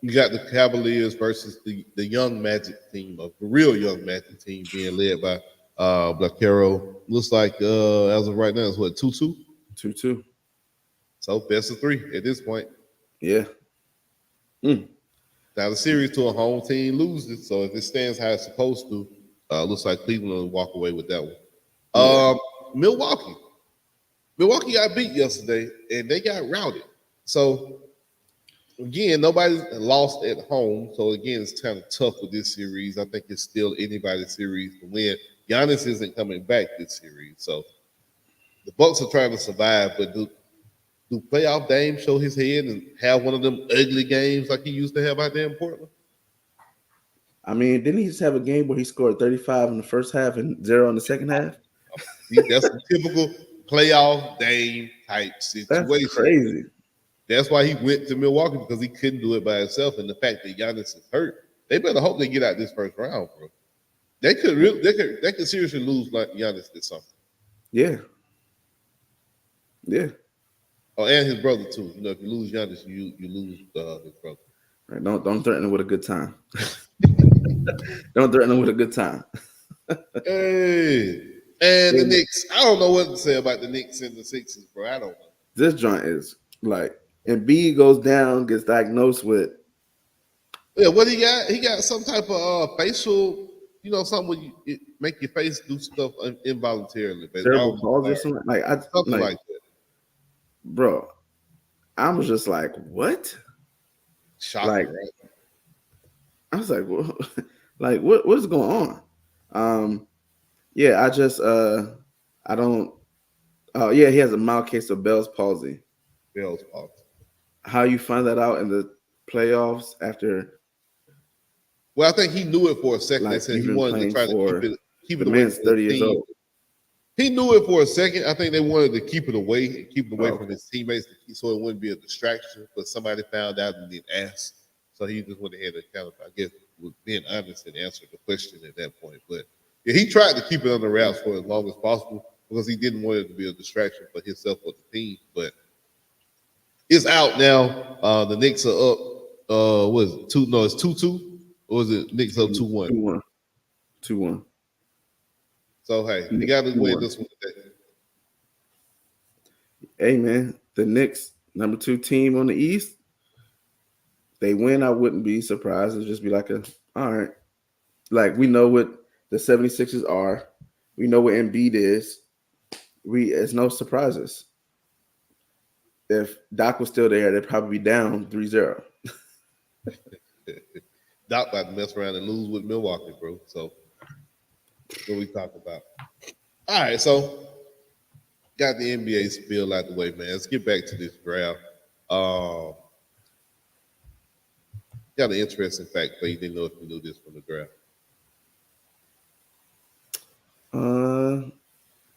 You got the Cavaliers versus the young Magic team, the real young Magic team being led by Blackero. Looks like as of right now, it's what, 2-2? 2-2. So best of 3 at this point. Yeah. Now the series to a home team loses, so if it stands how it's supposed to, looks like Cleveland will walk away with that one. Milwaukee got beat yesterday, and they got routed. So again, nobody lost at home. So again, it's kind of tough with this series. I think it's still anybody's series to win. Giannis isn't coming back this series, so the Bucks are trying to survive, but do playoff Dame show his head and have one of them ugly games like he used to have out there in Portland? I mean, didn't he just have a game where he scored 35 in the first half and 0 in the second half? See, that's a typical playoff Dame type situation. That's crazy. That's why he went to Milwaukee, because he couldn't do it by himself. And the fact that Giannis is hurt, they better hope they get out this first round, bro. They could seriously lose like Giannis did something. Yeah. Yeah. Oh, and his brother too. You know, if you lose Giannis, you lose his brother. Right. Don't threaten him with a good time. Don't threaten him with a good time. Hey. And the Knicks. I don't know what to say about the Knicks and the Sixers, bro. I don't know. This joint is like, Embiid goes down, gets diagnosed with. Yeah, what he got? He got some type of facial, you know, something where it make your face do stuff involuntarily. Cerebral palsy or something. Something like that. Bro, I was just like, what? Shocking, like, right? I was like, well, like, what is going on? Yeah, I just I don't. Oh yeah, he has a mild case of Bell's palsy. Bell's palsy. How you find that out in the playoffs after? Well, I think he knew it for a second. Like, they said he wanted to try to keep it the away. man's 30 years old. He knew it for a second. I think they wanted to keep it away from his teammates, so it wouldn't be a distraction. But somebody found out and then asked, so he just went ahead and kind of, I guess, was being honest and answered the question at that point. But yeah, he tried to keep it under wraps for as long as possible because he didn't want it to be a distraction for himself or the team. But it's out now. The Knicks are up. What is it? 2? No, it's 2-2. Or is it Knicks up 2-1? 2-1. So hey, you got to win this one today. Hey man, the Knicks, number 2 team on the East. They win, I wouldn't be surprised. It'd just be like all right. Like, we know what the 76ers are. We know what Embiid is. It's no surprises. If Doc was still there, they'd probably be down 3-0. Doc about to mess around and lose with Milwaukee, bro. So what we talk about. All right, so got the NBA spill out the way, man. Let's get back to this draft. Got an interesting fact, but you didn't know if you knew this from the draft.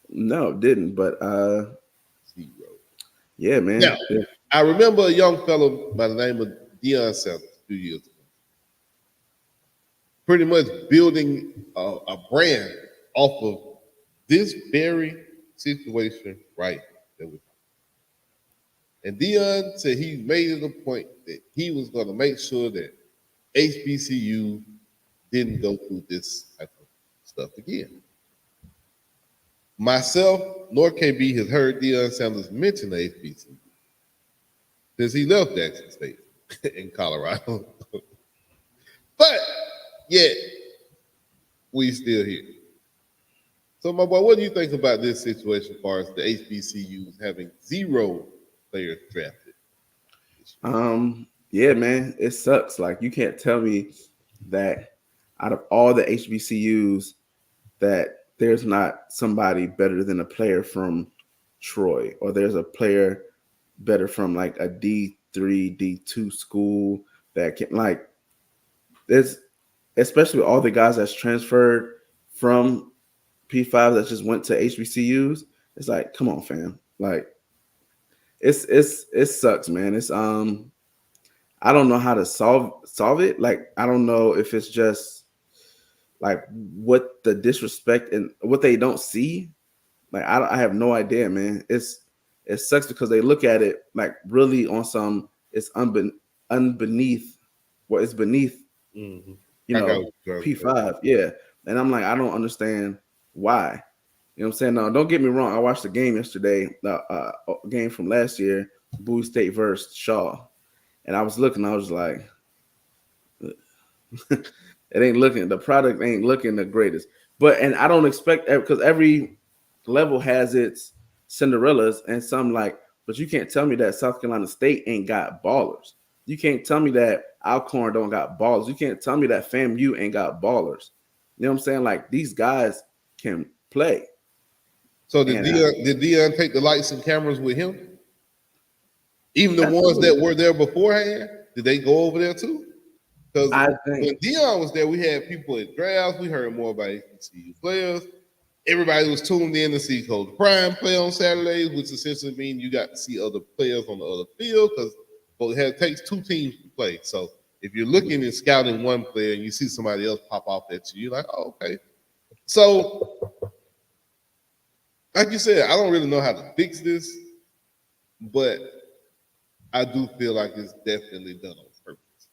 No, didn't, but 0. Yeah, man. Now, I remember a young fellow by the name of Deion Sanders a few years ago, pretty much building a brand off of this very situation right there. And Deion said he made it a point that he was going to make sure that HBCU didn't go through this type of stuff again. Myself nor KB has heard Deion Sanders mention the HBCU since he left Jackson State in Colorado. But yet, we still here. So, my boy, what do you think about this situation as far as the HBCUs having 0 players drafted? Yeah, man, it sucks. Like, you can't tell me that out of all the HBCUs that there's not somebody better than a player from Troy, or there's a player better from like a D3, D2 school that can, like, there's, especially with all the guys that's transferred from P5 that just went to HBCUs. It's like, come on, fam. Like, it sucks, man. It's I don't know how to solve it. Like, I don't know if it's just like what the disrespect and what they don't see. Like, I have no idea, man. It sucks because they look at it like really on some, it's beneath, Mm-hmm. You know, P5, yeah. And I'm like, I don't understand why. You know what I'm saying? Now, don't get me wrong. I watched the game yesterday, the game from last year, Bowie State versus Shaw. And I was looking, I was like, the product ain't looking the greatest. And I don't expect, because every level has its Cinderellas and some like, but you can't tell me that South Carolina State ain't got ballers. You can't tell me that Alcorn don't got ballers. You can't tell me that FAMU ain't got ballers. You know what I'm saying? Like, these guys can play. So did Deion take the lights and cameras with him? Even the ones that were there beforehand, did they go over there too? Because when Deion was there, we had people at drafts. We heard more about HBCU players. Everybody was tuned in to see Coach Prime play on Saturdays, which essentially means you got to see other players on the other field because it takes two teams to play. So if you're looking and scouting one player and you see somebody else pop off at you, you're like, oh, okay. So, like you said, I don't really know how to fix this, but I do feel like it's definitely done on purpose.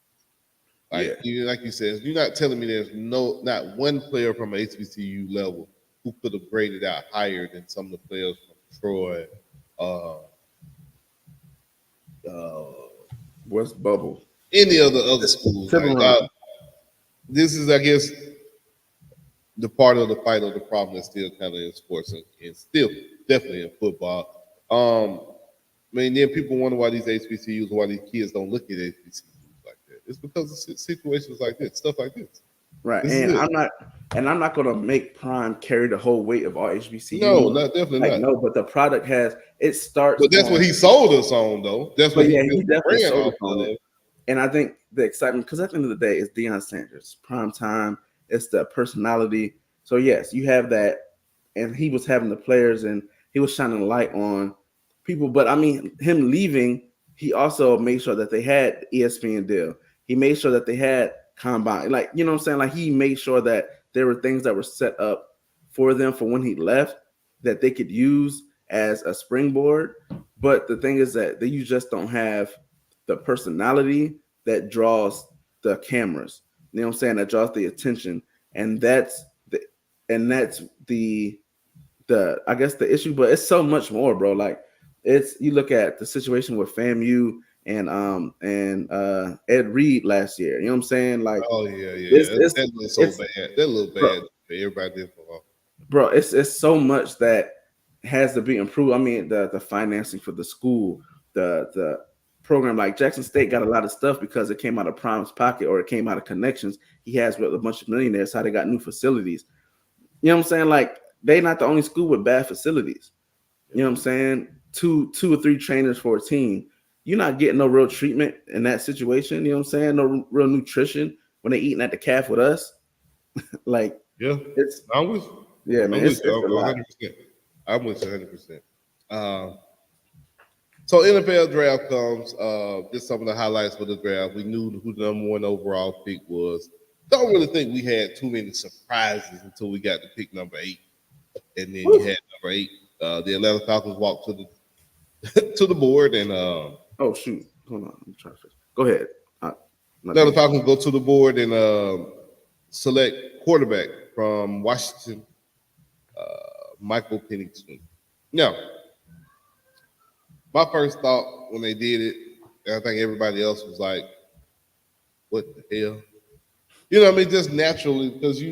Like you said, you're not telling me there's not one player from an HBCU level who could have graded out higher than some of the players from Troy, West Bubble, any of the other schools. This is, I guess, the part of the fight of the problem that's still kind of in sports and still definitely in football. Then people wonder why these HBCUs, why these kids don't look at HBCUs like that. It's because of situations like this, stuff like this. Right, I'm not going to make Prime carry the whole weight of all HBCUs. No, definitely not. No, but the product starts. But that's what he sold us on, though. That's what he definitely sold us on it. And I think the excitement, because at the end of the day, it's Deion Sanders, prime time. It's the personality. So yes, you have that, and he was having the players, and he was shining a light on people. But I mean, him leaving, he also made sure that they had ESPN deal. He made sure that they had combine, like, you know what I'm saying? Like, he made sure that there were things that were set up for them for when he left that they could use as a springboard. But the thing is that you just don't have the personality that draws the cameras. You know what I'm saying? That draws the attention. And that's the I guess the issue, but it's so much more, bro. Like, you look at the situation with FAMU and Ed Reed last year. You know what I'm saying? Like, oh yeah. That looks so bad. That looked bad for everybody. Bro, it's so much that has to be improved. I mean, the financing for the school, the program, like Jackson State got a lot of stuff because it came out of Prime's pocket or it came out of connections he has with a bunch of millionaires. How they got new facilities. You know what I'm saying? Like, they not the only school with bad facilities. You know what I'm saying? Two or three trainers for a team. You're not getting no real treatment in that situation. You know what I'm saying? No real nutrition when they eating at the calf with us. Like, yeah, it's always. Yeah, man, it's 100%. I'm with you 100%. So NFL draft comes. Just some of the highlights for the draft. We knew who the number one overall pick was. Don't really think we had too many surprises until we got to pick number 8, and then you had number 8. The Atlanta Falcons walked to the board and. Oh shoot! Hold on, I'm trying to fix. Go ahead. Atlanta Falcons go to the board and select quarterback from Washington, Michael Penix Jr. Now, my first thought when they did it, and I think everybody else was like, "What the hell?" You know what I mean? Just naturally, because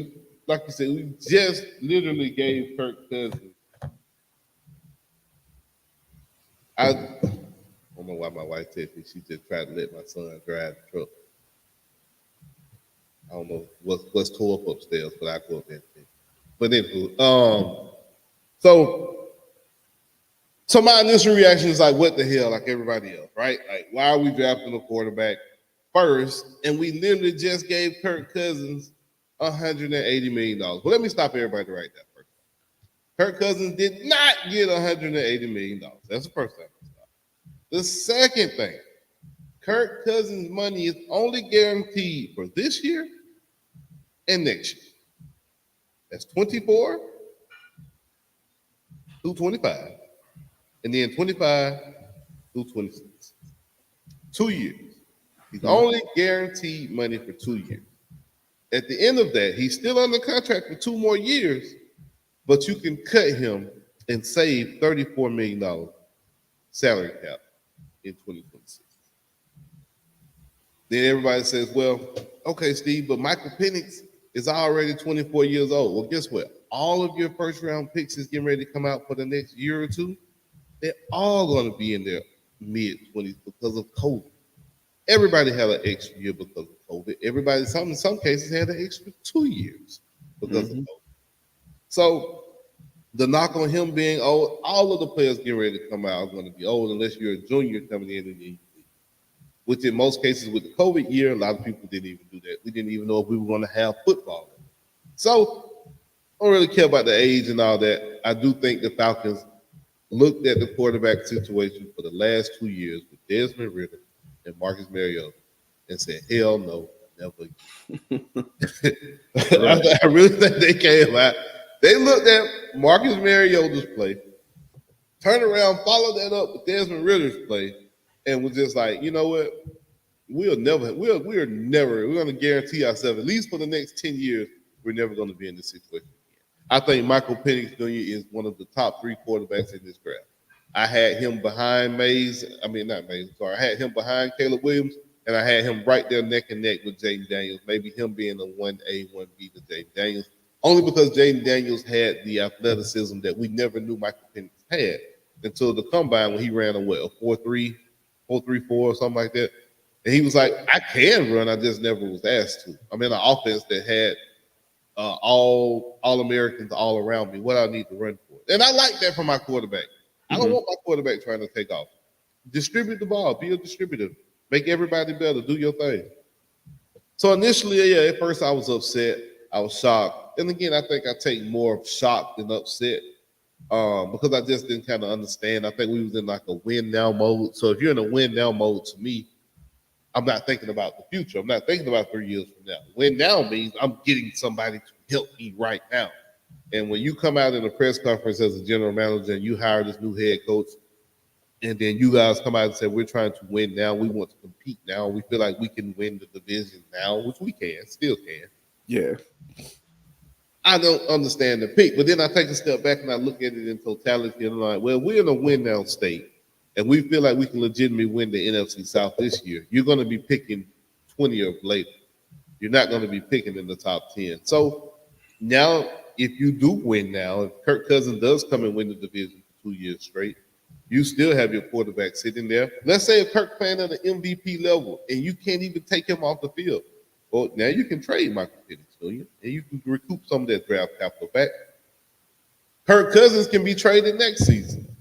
like you said, we just literally gave Kirk Cousins. I don't know why my wife said me. She just tried to let my son drive the truck. I don't know what's tore up upstairs, but I go up there. But anyway, so my initial reaction is like, what the hell? Like everybody else, right? Like, why are we drafting a quarterback first? And we literally just gave Kirk Cousins $180 million. Well, let me stop everybody right there first. Kirk Cousins did not get $180 million. That's the first thing. The second thing, Kirk Cousins' money is only guaranteed for this year and next year. That's 24 through 25, and then 25 through 26. 2 years. He's only guaranteed money for 2 years. At the end of that, he's still under contract for 2 more years, but you can cut him and save $34 million salary cap in 2026. Then everybody says, well, okay, Steve, but Michael Penix is already 24 years old. Well, guess what? All of your first round picks is getting ready to come out for the next year or two. They're all going to be in their mid-20s because of COVID. Everybody had an extra year because of COVID. Everybody, in some cases, had an extra 2 years because of COVID. So The knock on him being old, all of the players getting ready to come out are going to be old unless you're a junior coming in the which in most cases with the COVID year, a lot of people didn't even do that. We didn't even know if we were going to have football. So I don't really care about the age and all that. I do think the Falcons looked at the quarterback situation for the last 2 years with Desmond Ridder and Marcus Mariota and said, hell no, never again. I really think they came out. They looked at Marcus Mariota's play, turned around, followed that up with Desmond Ridder's play, and was just like, you know what? We're going to guarantee ourselves, at least for the next 10 years, we're never going to be in this situation again. I think Michael Penix Jr. is one of the top 3 quarterbacks in this draft. I had him behind I had him behind Caleb Williams, and I had him right there neck and neck with Jaden Daniels, maybe him being a 1A, 1B to Jaden Daniels, only because Jaden Daniels had the athleticism that we never knew Michael Penix had until the combine when he ran a 4.3, 4.34 or something like that. And he was like, I can run, I just never was asked to. I'm in an offense that had all Americans all around me. What I need to run for. And I like that from my quarterback. I don't want my quarterback trying to take off. Distribute the ball. Be a distributor. Make everybody better. Do your thing. So initially, at first I was upset. I was shocked. And again, I think I take more of shock than upset because I just didn't kind of understand. I think we was in like a win now mode. So if you're in a win now mode, to me, I'm not thinking about the future. I'm not thinking about 3 years from now. Win now means I'm getting somebody to help me right now. And when you come out in a press conference as a general manager and you hire this new head coach, and then you guys come out and say, we're trying to win now. We want to compete now. We feel like we can win the division now, which we can, still can. Yeah. I don't understand the pick. But then I take a step back and I look at it in totality and I'm like, well, we're in a win now state. And we feel like we can legitimately win the NFC South this year. You're going to be picking 20 or later. You're not going to be picking in the top 10. So now, if you do win now, if Kirk Cousins does come and win the division for 2 years straight, you still have your quarterback sitting there. Let's say if Kirk playing at an MVP level and you can't even take him off the field. Well, now you can trade Michael Penix Jr. and you can recoup some of that draft capital back. Kirk Cousins can be traded next season.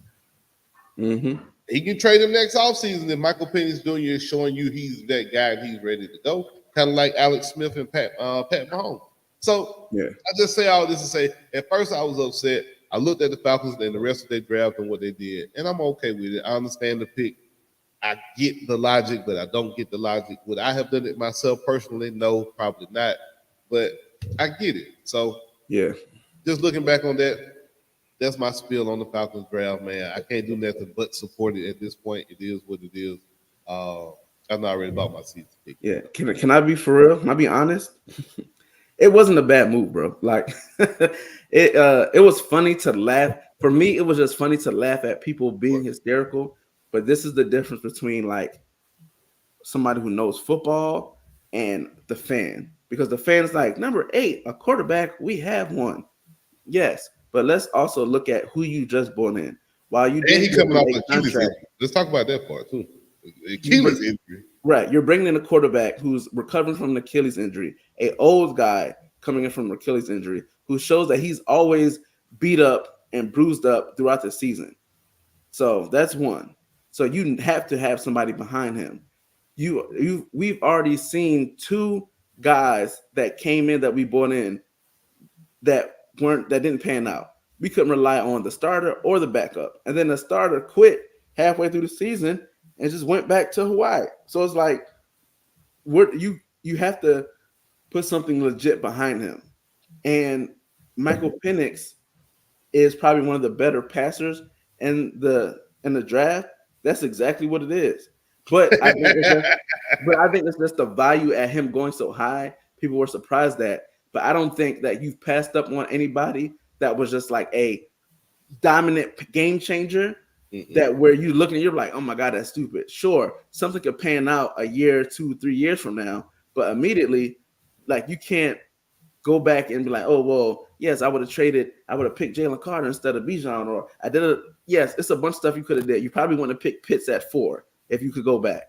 Mm-hmm. He can trade him next offseason if Michael Penix Jr. is showing you he's that guy and he's ready to go. Kind of like Alex Smith and Pat Mahomes. So I just say all this to say, at first I was upset. I looked at the Falcons and the rest of their draft and what they did, and I'm okay with it. I understand the pick. I get the logic, but I don't get the logic. Would I have done it myself personally? No, probably not. But I get it. So just looking back on that, that's my spiel on the Falcons draft, man. I can't do nothing but support it at this point. It is what it is. I'm not ready about my season pick. Yeah. Can I be for real? Can I be honest? It wasn't a bad move, bro. Like it was funny to laugh. For me, it was just funny to laugh at people being hysterical. But this is the difference between like somebody who knows football and the fan. Because the fan is like, number 8, a quarterback, we have one. Yes, but let's also look at who you just brought in. While you did, he coming off the Achilles injury. Let's talk about that part too. Achilles injury. Right, you're bringing in a quarterback who's recovering from an Achilles injury, an old guy coming in from an Achilles injury, who shows that he's always beat up and bruised up throughout the season. So that's one. So you have to have somebody behind him. We've already seen 2 guys that came in that we brought in that didn't pan out. We couldn't rely on the starter or the backup. And then the starter quit halfway through the season and just went back to Hawaii. So it's like you have to put something legit behind him. And Michael Penix is probably one of the better passers in the draft. That's exactly what it is. But I think it's just the value at him going so high. People were surprised at. But I don't think that you've passed up on anybody that was just like a dominant game changer. Mm-hmm. That where you look and you're like, oh my God, that's stupid. Sure, something could pan out a year, 2, 3 years from now, but immediately, like you can't go back and be like, oh well, yes, I would have picked Jalen Carter instead of Bijan, or I did it. Yes, it's a bunch of stuff you could have did. You probably wouldn't have picked Pitts at 4 if you could go back.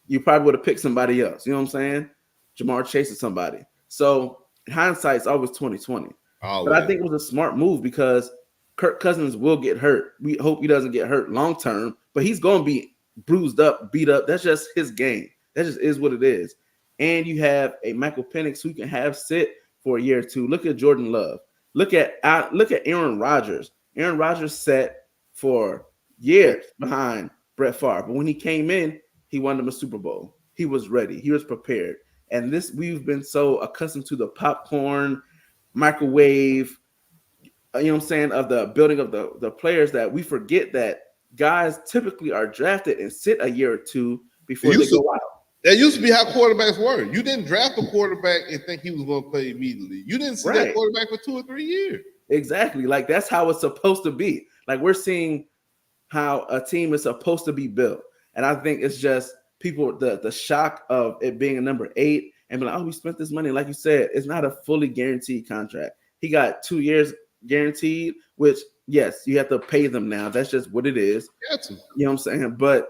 You probably would have picked somebody else. You know what I'm saying? Jamar Chase or somebody. So hindsight's always 20/20. But I think it was a smart move because Kirk Cousins will get hurt. We hope he doesn't get hurt long term, but he's going to be bruised up, beat up. That's just his game. That just is what it is. And you have a Michael Penix who can have sit for a year or two. Look at Jordan Love. Look at Aaron Rodgers. Aaron Rodgers sat for years behind Brett Favre, but when he came in, he won them a Super Bowl. He was ready. He was prepared. And we've been so accustomed to the popcorn, microwave, you know what I'm saying, of the building of the players that we forget that guys typically are drafted and sit a year or two before they go out. That used to be how quarterbacks were. You didn't draft a quarterback and think he was going to play immediately. You didn't see that quarterback for 2 or 3 years. Exactly. Like, that's how it's supposed to be. Like, we're seeing how a team is supposed to be built. And I think it's just people, the shock of it being a number 8 and be like, oh, we spent this money. Like you said, it's not a fully guaranteed contract. He got 2 years guaranteed, which, yes, you have to pay them now. That's just what it is. You know what I'm saying? But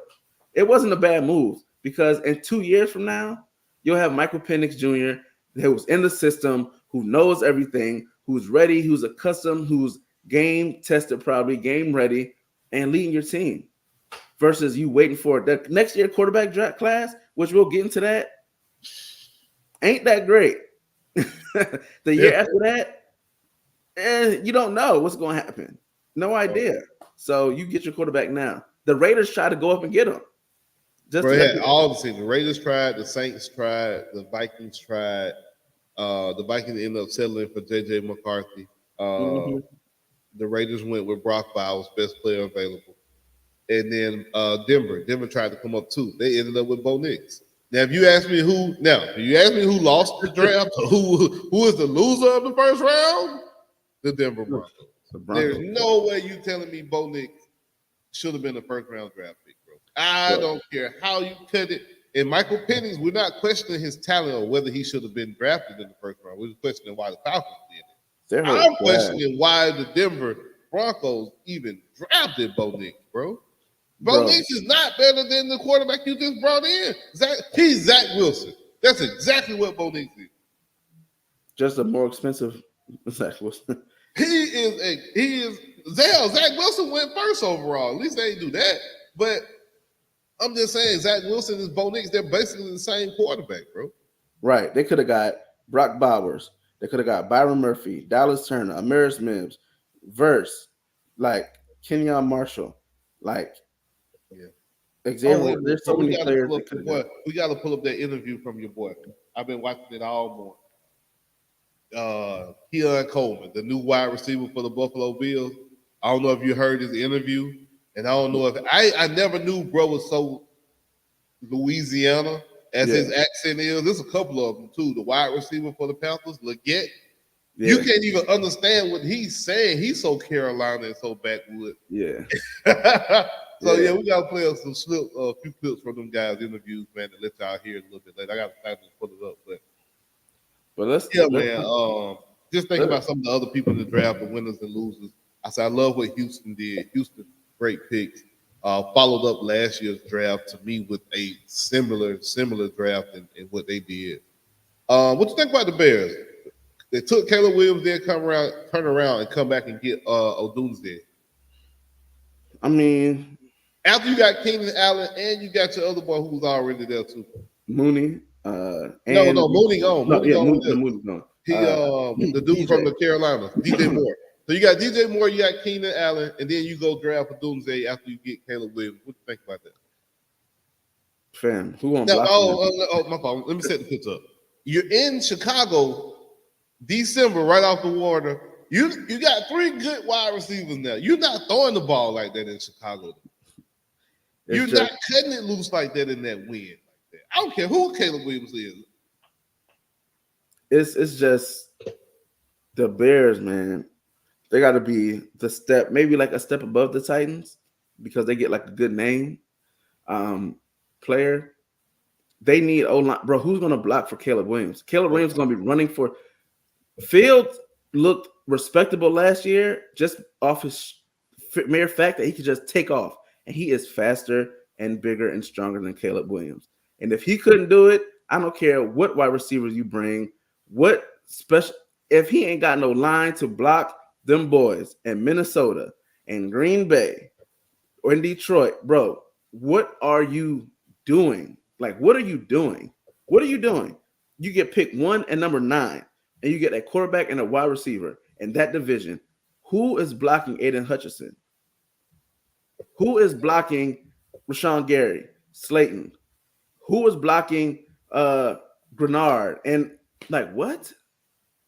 it wasn't a bad move, because in 2 years from now, you'll have Michael Penix Jr. who's in the system, who knows everything, who's ready, who's accustomed, who's game tested, probably game ready, and leading your team. Versus you waiting for the next year quarterback draft class, which we'll get into that, ain't that great. The year after that, you don't know what's going to happen. No idea. So you get your quarterback now. The Raiders try to go up and get him. All the teams. The Raiders tried, the Saints tried, the Vikings tried. The Vikings ended up settling for J.J. McCarthy. The Raiders went with Brock Bowers, best player available. And then Denver tried to come up too. They ended up with Bo Nix. Now, if you ask me who lost the draft, who is the loser of the first round, the Denver Broncos. There's no way you telling me Bo Nix should have been a first round draft pick, bro. I don't care how you cut it. And Michael Penix, we're not questioning his talent or whether he should have been drafted in the first round. We're questioning why the Falcons did it. I'm questioning why the Denver Broncos even drafted Bo Nix, bro. Bo Nix is not better than the quarterback you just brought in. He's Zach Wilson. That's exactly what Bo Nix is. Just a more expensive Zach Wilson. Zach Wilson went first overall. At least they didn't do that. But I'm just saying, Zach Wilson is Bo Nix. They're basically the same quarterback, bro. Right. They could have got Brock Bowers. They could have got Byron Murphy, Dallas Turner, Amaris Mims, Verse, like Kenyon Marshall, like Xavier. There's so many players. We got to pull up that interview from your boy. I've been watching it all morning. Keon Coleman, the new wide receiver for the Buffalo Bills. I don't know if you heard his interview, and I don't know if I never knew bro was so Louisiana as his accent is. There's a couple of them too. The wide receiver for the Panthers, Leggett. You can't even understand what he's saying. He's so Carolina and so backwood. Yeah. We gotta play a few clips from them guys' interviews, man, to let y'all hear it a little bit later. I got to put it up, but let's man. Just think about some of the other people in the draft, the winners and losers. I love what Houston did. Houston, great picks. Followed up last year's draft to me with a similar draft in what they did. What you think about the Bears? They took Caleb Williams, then turn around and come back and get Odunze. I mean, after you got Keenan Allen and you got your other boy who was already there too, Mooney. Mooney gone. Mooney gone. He the dude from the Carolina, DJ Moore. So you got DJ Moore, you got Keenan Allen, and then you go draft Odunze after you get Caleb Williams. What do you think about that? Fam, who won't block my fault. Let me set the pitch up. You're in Chicago, December, right off the water. You got 3 good wide receivers now. You're not throwing the ball like that in Chicago. You're not cutting it loose like that in that wind. Like that. I don't care who Caleb Williams is. It's just the Bears, man. They got to be maybe like a step above the Titans, because they get like a good name player. They need O-line. Bro, who's going to block for Caleb Williams? Caleb Williams is going to be running for – Fields looked respectable last year just off his mere fact that he could just take off. And he is faster and bigger and stronger than Caleb Williams. And if he couldn't do it, I don't care what wide receivers you bring, what special – if he ain't got no line to block them boys in Minnesota and Green Bay or in Detroit, bro, what are you doing? Like, what are you doing? What are you doing? You get picked 1 and number 9, and you get a quarterback and a wide receiver in that division. Who is blocking Aiden Hutchinson? Who is blocking Rashawn Gary, Slayton? Who is blocking Grenard? And like, what?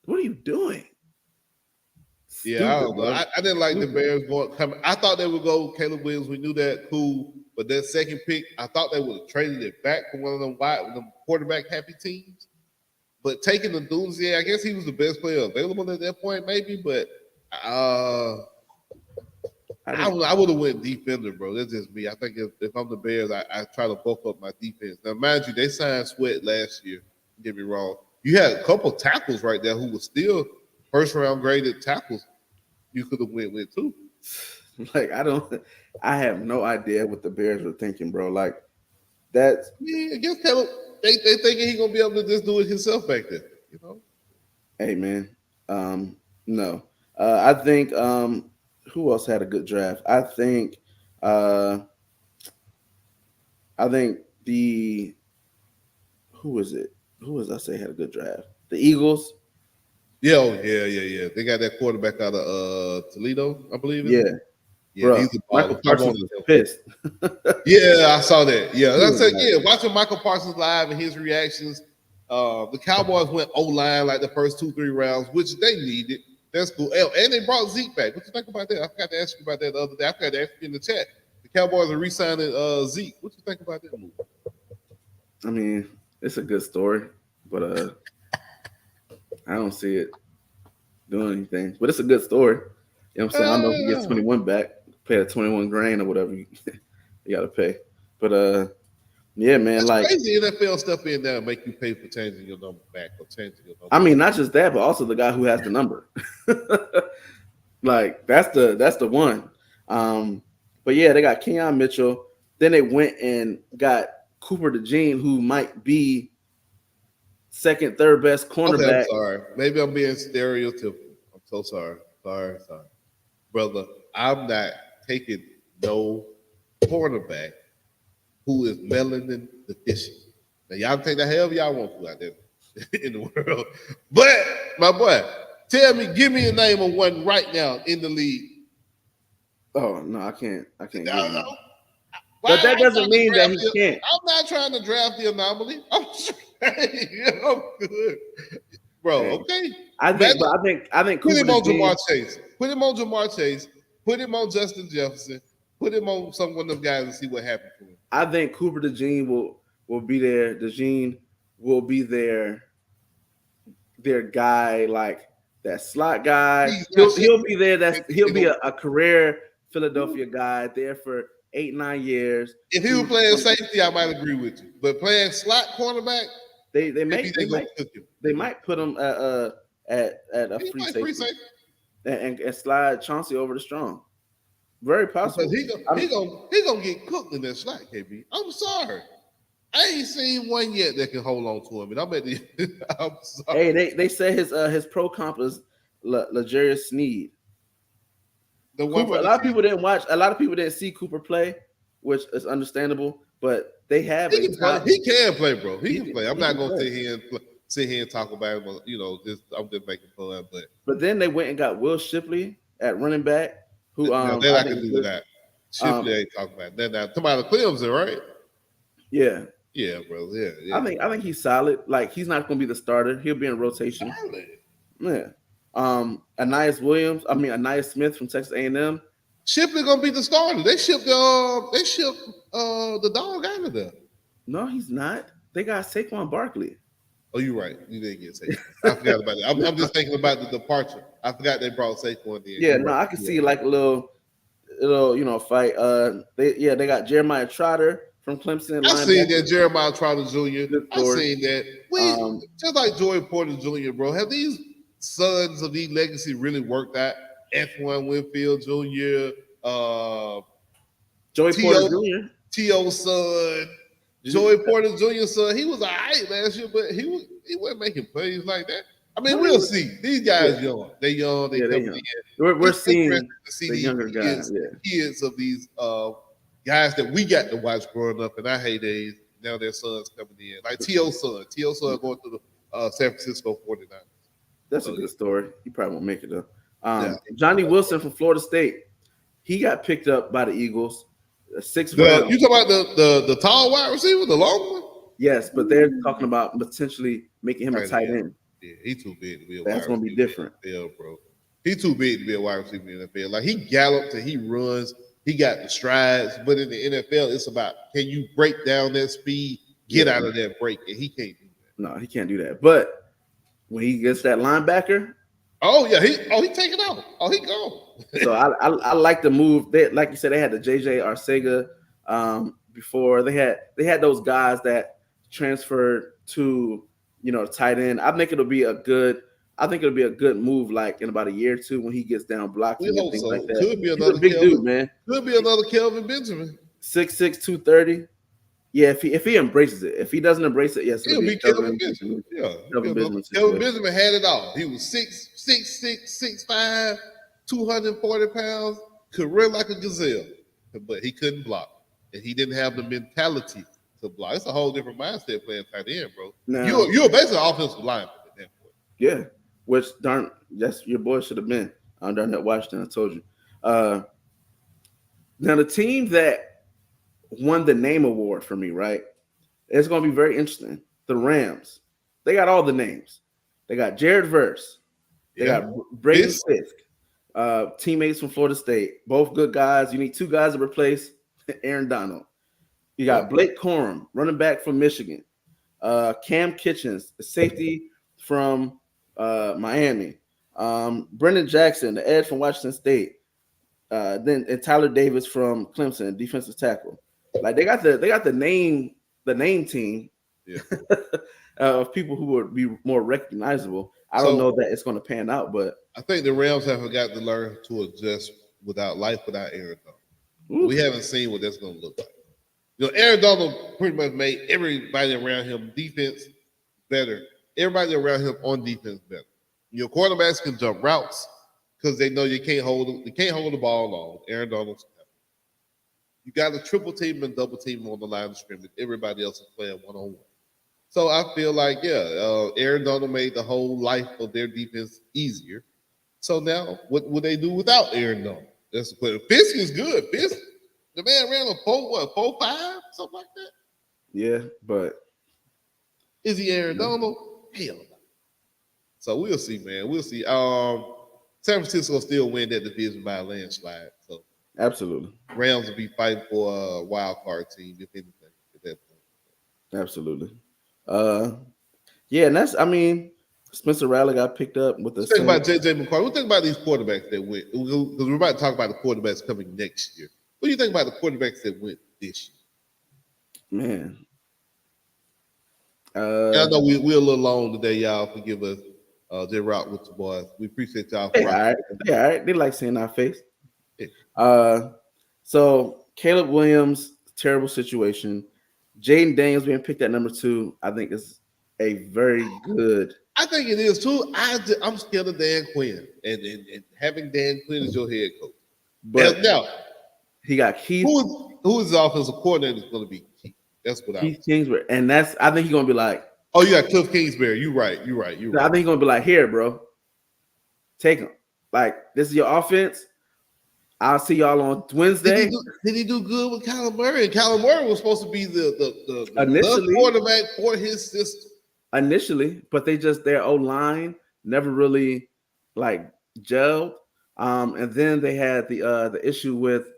What are you doing? Yeah, I don't know. I didn't like the Bears coming. I thought they would go Caleb Williams. We knew that, cool. But that second pick, I thought they would have traded it back from one of them quarterback happy teams. But taking the dudes, yeah, I guess he was the best player available at that point, maybe. But I would have went defender, bro. That's just me. I think if I'm the Bears, I try to bulk up my defense. Now, mind you, they signed Sweat last year. Don't get me wrong. You had a couple tackles right there who were still first-round graded tackles. You could have went with too. Like, I have no idea what the Bears were thinking, bro. Like, that's I guess Caleb, they thinking he's gonna be able to just do it himself back there, you know. Hey man. No. I think who else had a good draft? I think the who is it? Who was I say had a good draft? The Eagles. Yeah. They got that quarterback out of Toledo, I believe. Yeah, bro, he's a Michael Parsons is pissed. Yeah, I saw that. Yeah, I said, watching Michael Parsons live and his reactions. The Cowboys went O-line like the first 2-3 rounds, which they needed. That's cool. And they brought Zeke back. What you think about that? I forgot to ask you about that the other day. I forgot to ask you in the chat. The Cowboys are re-signing Zeke. What you think about that move? I mean, it's a good story, but I don't see it doing anything. But it's a good story. You know what I'm saying? I don't know if he gets 21 back, pay a 21 grand or whatever you got to pay. But yeah, man, that's like crazy NFL stuff in there and make you pay for changing your number back or changing your number. I mean, not just that, but also the guy who has the number. Like that's the one. But yeah, they got Keon Mitchell. Then they went and got Cooper DeJean, who might be second, third best cornerback. Okay, I'm sorry. Maybe I'm being stereotypical. I'm so sorry. Sorry. Brother, I'm not taking no cornerback who is melanin deficient. Now, y'all can take that however y'all want to out there in the world. But, my boy, give me a name of one right now in the league. Oh, no, I can't. No. But that doesn't mean that he can't. I'm not trying to draft the anomaly. I'm good. Bro, okay. I think put him on Jamar Chase. Put him on Jamar Chase. Put him on Justin Jefferson. Put him on some one of them guys and see what happens to him. I think Cooper DeJean will be there. DeJean will be their guy, like that slot guy. He'll be there. He'll be a career Philadelphia guy there for 8-9 years. If he was playing safety, I might agree with you. But playing slot cornerback, they might put him at a free safety and slide Chauncey over to Strong. Very possible. Because he gonna get cooked in that slot, KB. I'm sorry. I ain't seen one yet that can hold on to him. And I'm sorry. Hey, they say his pro comp is L'Jarius Sneed. A lot of people didn't watch. A lot of people didn't see Cooper play, which is understandable. But they have. He can play, bro. He can play. I'm not gonna sit here and talk about him. You know, I'm just making fun. But then they went and got Will Shipley at running back. Who they're not gonna do that. Shipley ain't talking about that. Now, come out of Clemson, right? Yeah. Yeah, bro. Yeah. I think he's solid. Like he's not gonna be the starter. He'll be in rotation. Solid. Yeah. Anais Smith from Texas A&M. Shipley gonna be the starter. They shipped the dog out of there. No, he's not. They got Saquon Barkley. Oh, you're right. You didn't get Saquon. I forgot about it. I'm just thinking about the departure. I forgot they brought Saquon in. Yeah, I can see like a little fight. They got Jeremiah Trotter from Clemson. I've seen that Jeremiah Trotter Jr. I've seen that. Just like Joey Porter Jr., bro. Have these sons of these legacy really worked out? F1 Winfield Jr., Joey Porter Jr. T.O.'s son, Joey Porter Jr.'s son. He was all right last year, but he wasn't making plays like that. I mean, we'll see. These guys young. They young. They coming in. We're seeing to see the younger guys. Kids of these guys that we got to watch growing up in our heydays. Now their sons coming in. Like T.O.'s son. T.O.'s son going to the San Francisco 49ers. That's a good story. He probably won't make it though. Johnny Wilson from Florida State. He got picked up by the Eagles. 6th round. You talking about the tall wide receiver, the long one? Yes, but they're talking about potentially making him a tight end. Yeah, he's too big to be a That's going to be different. NFL, bro. He's too big to be a wide receiver in the NFL. Like, he gallops and he runs. He got the strides. But in the NFL, it's about, can you break down that speed, get out of that break? And he can't do that. No, he can't do that. But when he gets that linebacker. Oh, yeah. He taking off. Oh, he gone. So I like the move. They, like you said, they had the J.J. Arcega before. They had those guys that transferred to, tight end. I think it'll be a good move, like in about a year or two when he gets down blocking and things like that. Could be another big dude, man. Could be another Kelvin Benjamin. 6'6", 230. Yeah, if he embraces it. If he doesn't embrace it, yes, it'll be Kelvin Benjamin. Yeah, Kelvin Benjamin had it all. He was 6'6", 6'5", 240 pounds. Could run like a gazelle, but he couldn't block, and he didn't have the mentality to block. It's a whole different mindset playing tight end, bro. Now, you're basically an offensive lineman at that point. Yeah, which that's your boy should have been during that Washington. I told you. Now the team that won the name award for me, right? It's going to be very interesting. The Rams. They got all the names. They got Jared Verse. They got Braden Fisk, teammates from Florida State. Both good guys. You need two guys to replace Aaron Donald. You got Blake Corum, running back from Michigan. Cam Kitchens, the safety from Miami. Brendan Jackson, the edge from Washington State. And Tyler Davis from Clemson, defensive tackle. Like they got the name team of people who would be more recognizable. I don't know that it's going to pan out, but I think the Rams have got to learn to adjust without Aaron Donald. We haven't seen what that's going to look like. Aaron Donald pretty much made everybody around him defense better. Everybody around him on defense better. Your quarterbacks can jump routes because they know you can't hold the ball long. Aaron Donald's you got to triple team and double team on the line of scrimmage. Everybody else is playing one-on-one. So I feel like, Aaron Donald made the whole life of their defense easier. So now, what would they do without Aaron Donald? That's the question. Fisk is good. Fisk, the man ran a 4.5, something like that. Yeah, but is he Aaron Donald? Hell no. So we'll see, man. We'll see. San Francisco still win that division by a landslide. So absolutely, Rams will be fighting for a wild card team, if anything, at that point. Absolutely. And Spencer Rattler got picked up with the. Think about J.J. McCarthy. What do you think about these quarterbacks that went? Because we're about to talk about the quarterbacks coming next year. What do you think about the quarterbacks that went this year? Man. I know we're a little long today, y'all. Forgive us. They rock with the boys. We appreciate y'all. All right. They like seeing our face. Yeah. So Caleb Williams, terrible situation. Jaden Daniels being picked at number 2, I think is a very good. I think it is too. I'm scared of Dan Quinn and having Dan Quinn as your head coach. But now he got Keith. Who is the offensive coordinator is going to be Keith? That's what Keith Kingsbury, and I think he's going to be like. Oh, you got Cliff Kingsbury. You're right. I think he's going to be like, here, bro, take him. Like, this is your offense. I'll see y'all on Wednesday. Did he do good with Kyler Murray? And Kyler Murray was supposed to be the quarterback for his system. Initially, but their O-line never really like gelled. And then they had the issue with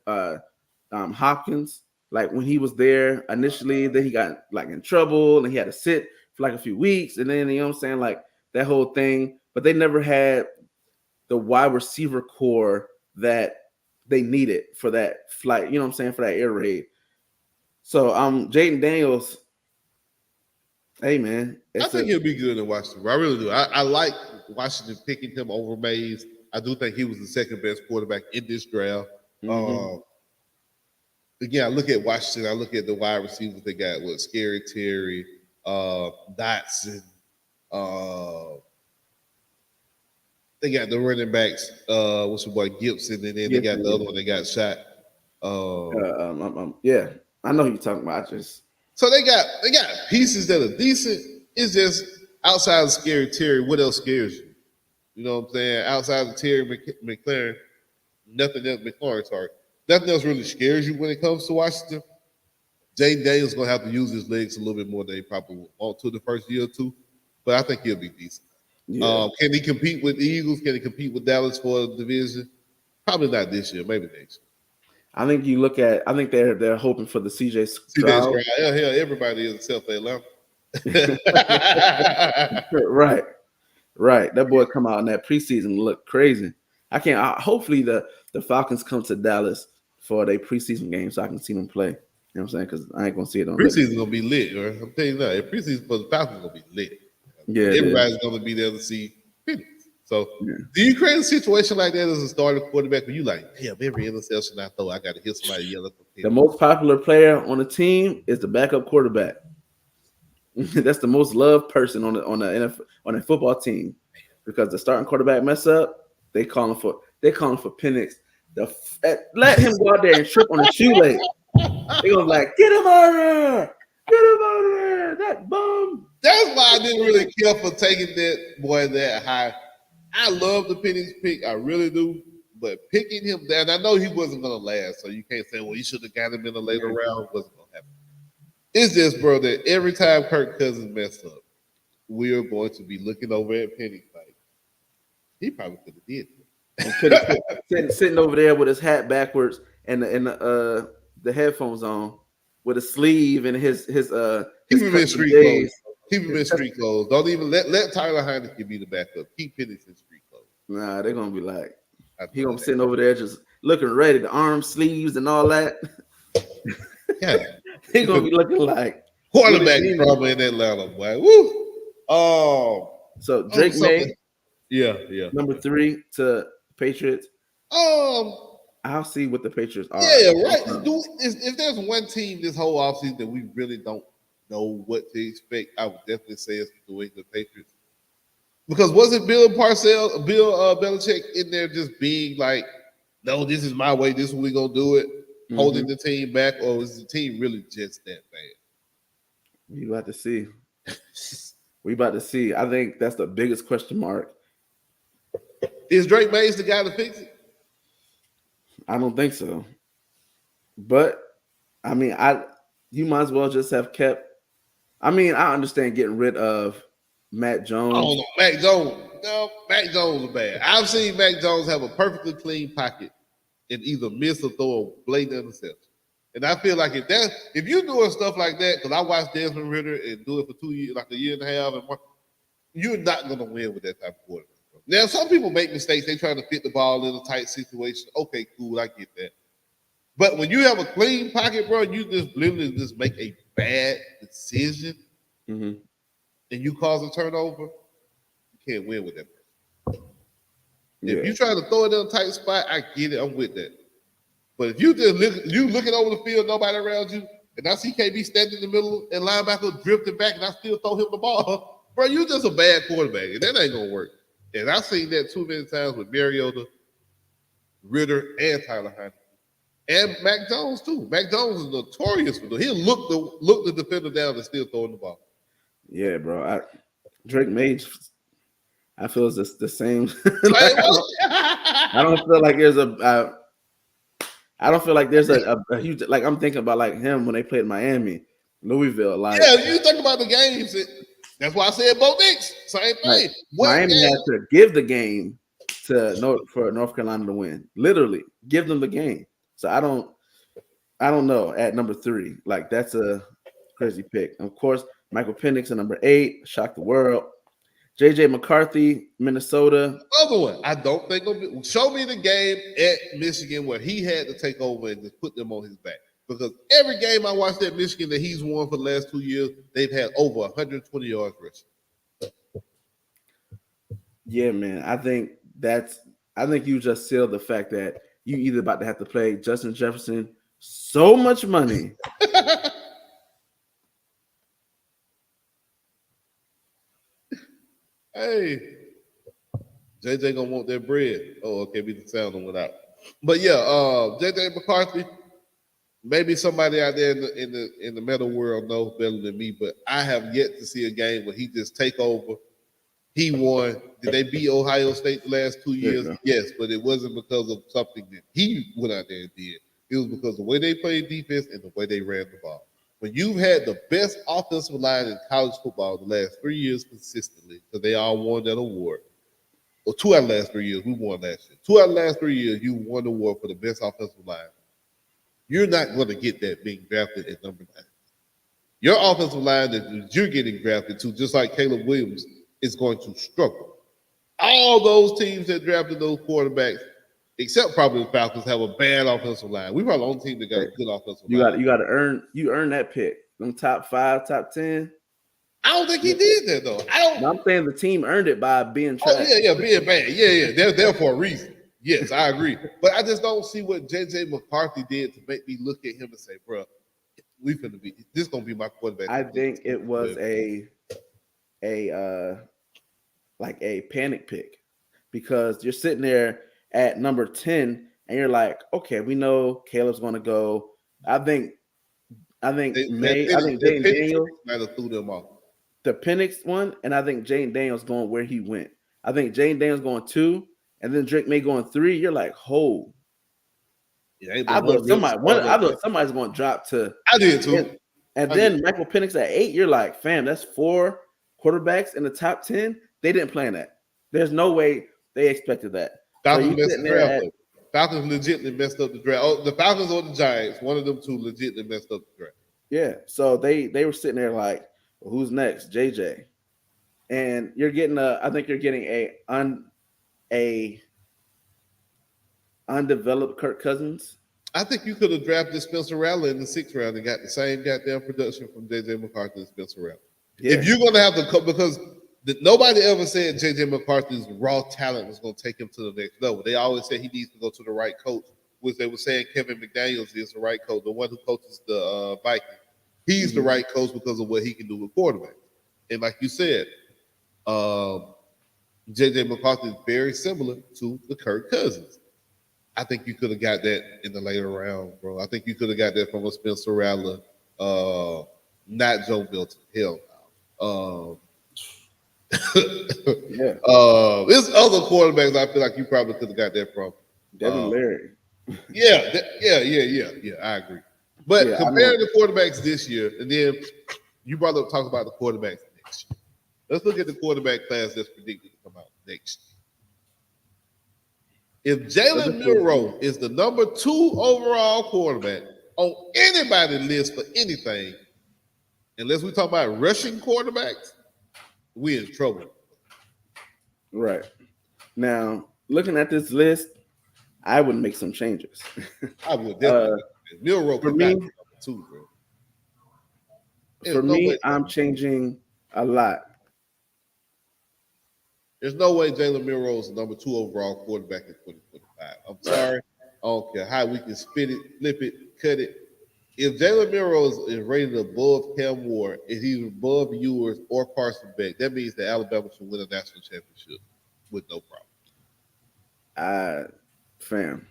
Hopkins. Like when he was there initially, then he got like in trouble and he had to sit for like a few weeks. And then, like that whole thing, but they never had the wide receiver core that they needed for that flight, for that air raid. So Jaden Daniels, hey man. I think he'll be good in Washington. I really do. I like Washington picking him over Mays. I do think he was the second best quarterback in this draft. Mm-hmm. Again, I look at Washington. I look at the wide receivers they got. Scary Terry, Dotson, They got the running backs. What's your boy Gibson, and then they got the other one that got shot. Yeah, I know who you're talking about. So they got pieces that are decent. It's just outside of Scary Terry. What else scares you? You know what I'm saying? Outside of Terry McLaurin, nothing else. Nothing else really scares you when it comes to Washington. Jaden Daniels gonna have to use his legs a little bit more than he probably want to the first year or two, but I think he'll be decent. Yeah. Can he compete with the Eagles? Can he compete with Dallas for the division? Probably not this year, maybe next year. I think you look at. I think they're hoping for the CJ Stroud. Hell, everybody is except Atlanta. Right. That boy come out in that preseason and look crazy. Hopefully the Falcons come to Dallas for their preseason game so I can see them play. You know what I'm saying? Because I ain't gonna see it on preseason gonna be lit, right? I'm telling you that. Preseason for the Falcons gonna be lit. Yeah, everybody's gonna be there to see Penix. So, do you create a situation like that as a starting quarterback where you like, damn, every interception I throw, I got to hear somebody yell at the The most popular player on the team is the backup quarterback. That's the most loved person on a football team because the starting quarterback mess up, they calling for Penix. Let him go out there and trip on the shoelace. They gonna like, get him out of there. That bum. That's why I didn't really care for taking that boy that high. I love the Penix pick, I really do. But picking him down, I know he wasn't gonna last, so you can't say, well, you should have got him in a later round. It wasn't gonna happen. It's just, bro, that every time Kirk Cousins messed up, we are going to be looking over at Penix like he probably could have did. Sitting over there with his hat backwards and the headphones on with a sleeve and his keep him in street clothes. Keep him in street clothes. Don't even let Tyler Heineke be the backup. Keep Penix in street clothes. Nah, they're gonna be like he gonna be sitting over there just looking ready, the arm sleeves and all that. Yeah. He gonna be looking like quarterback problem in Atlanta, boy. Woo. So Drake May, yeah, number 3 to Patriots. I'll see what the Patriots are. Yeah, right. If there's one team this whole offseason that we really don't know what to expect, I would definitely say it's the New England Patriots. Because wasn't Bill Belichick in there just being like, no, this is my way, this is what we're gonna do it, holding the team back, or is the team really just that bad? We about to see. I think that's the biggest question mark. Is Drake Mays the guy to fix it? I don't think so. But I mean, you might as well just have kept. I mean, I understand getting rid of Mac Jones. Oh, no, Mac Jones. No, Mac Jones is bad. I've seen Mac Jones have a perfectly clean pocket and either miss or throw a blatant interception. And I feel like if you're doing stuff like that, because I watched Desmond Ridder and do it for 2 years, like a year and a half, and you're not going to win with that type of quarterback. Now, some people make mistakes. They try to fit the ball in a tight situation. Okay, cool, I get that. But when you have a clean pocket, bro, you just literally just make a bad decision and you cause a turnover, you can't win with that person. Yeah. If you try to throw it in a tight spot, I get it. I'm with that. But if you just looking over the field, nobody around you, and I see KB standing in the middle and linebacker drifting back, and I still throw him the ball, bro, you just a bad quarterback, and that ain't gonna work. And I've seen that too many times with Mariota, Ridder, and Tyler Heineke. And Mac Jones, too. Mac Jones is notorious for he'll look the defender down and still throwing the ball. Yeah, bro. Drake Mage, I feel it's the same. I don't feel like there's a huge, like, I'm thinking about like him when they played Miami, Louisville. Like, yeah, you think about the games. That's why I said Bo Nix. Same thing. Like, Miami had to give the game for North Carolina to win. Literally, give them the game. So I don't know at number 3. Like, that's a crazy pick. Of course, Michael Penix at number 8, shocked the world. JJ McCarthy, Minnesota. Other one, I don't think show me the game at Michigan where he had to take over and just put them on his back. Because every game I watched at Michigan that he's won for the last 2 years, they've had over 120 yards rushing. Yeah, man. I think you just sealed the fact that you either about to have to play Justin Jefferson so much money. Hey, JJ gonna want that bread. Oh, okay, be the sound on without. But yeah, JJ McCarthy. Maybe somebody out there in the metal world knows better than me, but I have yet to see a game where he just take over. He won. Did they beat Ohio State the last 2 years? Yes, but it wasn't because of something that he went out there and did. It was because of the way they played defense and the way they ran the ball. When you've had the best offensive line in college football the last 3 years consistently, because they all won that award. Well, 2 out of the last 3 years, we won last year. 2 out of the last 3 years, you won the award for the best offensive line. You're not going to get that being drafted at number 9. Your offensive line that you're getting drafted to, just like Caleb Williams, is going to struggle. All those teams that drafted those quarterbacks, except probably the Falcons, have a bad offensive line. We're probably the only team that got a good offensive line. You got to earn that pick. Them top 5, top 10. I don't think he did that though. I'm saying the team earned it by being trash. Oh yeah, being bad. Yeah. They're there for a reason. Yes, I agree. But I just don't see what JJ McCarthy did to make me look at him and say, bro, this gonna be my quarterback. I think it was a panic pick, because you're sitting there at number 10 and you're like, okay, we know Caleb's gonna go. I think Jayden Daniels might have threw them off. The Penix one, and I think Jayden Daniels going where he went. I think Jayden Daniels going 2. And then Drake May going 3, you're like, "Ho!" Yeah, I thought somebody's going to drop to. I did too. And then Michael Penix at 8, you're like, "Fam, that's 4 quarterbacks in the top 10." They didn't plan that. There's no way they expected that. Falcons legitimately messed up the draft. Oh, the Falcons or the Giants, one of them two legitimately messed up the draft. Yeah, so they were sitting there like, well, "Who's next?" JJ, and you're getting I think you're getting a undeveloped Kirk Cousins. I think you could have drafted Spencer Rattler in the 6th round and got the same goddamn production from JJ McCarthy and Spencer Rattler. Yeah. If you're going to have to because nobody ever said JJ McCarthy's raw talent was going to take him to the next level. They always said he needs to go to the right coach, which they were saying Kevin McDaniels is the right coach, the one who coaches the Vikings. He's the right coach because of what he can do with quarterbacks. And like you said, JJ McCarthy is very similar to the Kirk Cousins. I think you could have got that in the later round, bro. I think you could have got that from a Spencer Rattler, not Joe Milton. Hell no. Yeah. There's other quarterbacks I feel like you probably could have got that from. Devin Larry. Yeah. I agree. But comparing the quarterbacks this year, and then you brought up talk about the quarterbacks next year. Let's look at the quarterback class that's predicted to come out next year. If Jalen Milroe is the number 2 overall quarterback on anybody's list for anything, unless we talk about rushing quarterbacks, we're in trouble. Right. Now, looking at this list, I would make some changes. I would definitely. Milroe for me, number 2, bro. For me, I'm changing a lot. There's no way Jalen Milroe is the number 2 overall quarterback in 2025. I'm sorry. I don't care how we can spit it, flip it, cut it. If Jalen Milroe is rated above Cam Ward, if he's above Ewers or Carson Beck, that means that Alabama should win a national championship with no problem. Fam,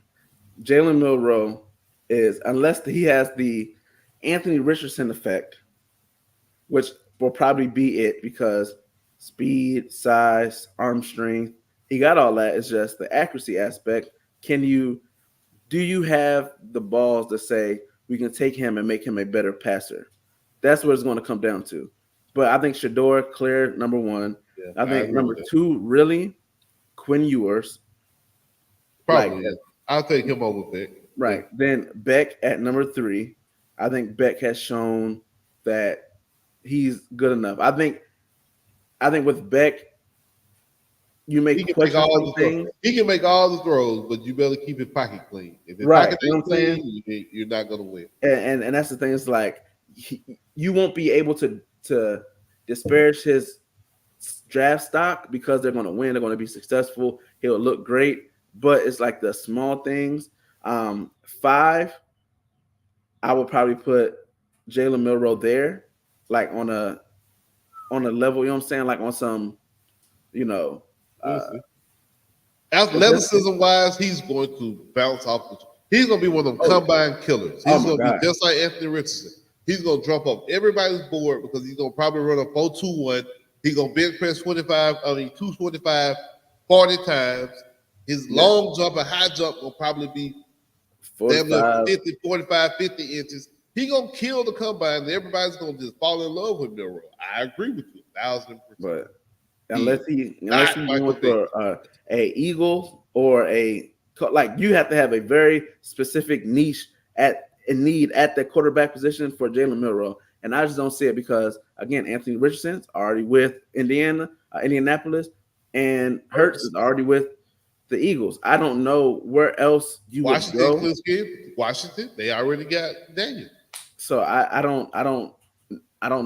Jalen Milroe is, unless he has the Anthony Richardson effect, which will probably be it because speed, size, arm strength, he got all that. It's just the accuracy aspect. Do you have the balls to say we can take him and make him a better passer? That's what it's going to come down to. But I think Shedeur clear number 1. Yeah, I think number 2, really, Quinn Ewers. Probably. I'll take him over Beck. Right. Then Beck at number 3. I think Beck has shown that he's good enough. I think with Beck, you make questionable things. He can make all the throws, but you better keep his pocket clean. If his right, pocket ain't clean, you're not going to win. And that's the thing. It's like you won't be able to disparage his draft stock because they're going to win. They're going to be successful. He'll look great, but it's like the small things. 5, I would probably put Jalen Milroe there, like on a level, you know what I'm saying? Like on some, Athleticism-wise, he's going to bounce off. He's going to be one of them combine killers. He's going to be just like Anthony Richardson. He's going to jump up everybody's board because he's going to probably run a 4-2-1. He's going to bench press 225 40 times. His long jump and high jump will probably be 45, 50 inches. He's going to kill the combine, and everybody's going to just fall in love with Milroe. I agree with you 1,000%. But unless he went for a Eagle or you have to have a very specific niche in need at the quarterback position for Jalen Milroe. And I just don't see it because, again, Anthony Richardson's already with Indianapolis, and Hurts is already with the Eagles. I don't know where else you would go. Washington, they already got Daniel. So I don't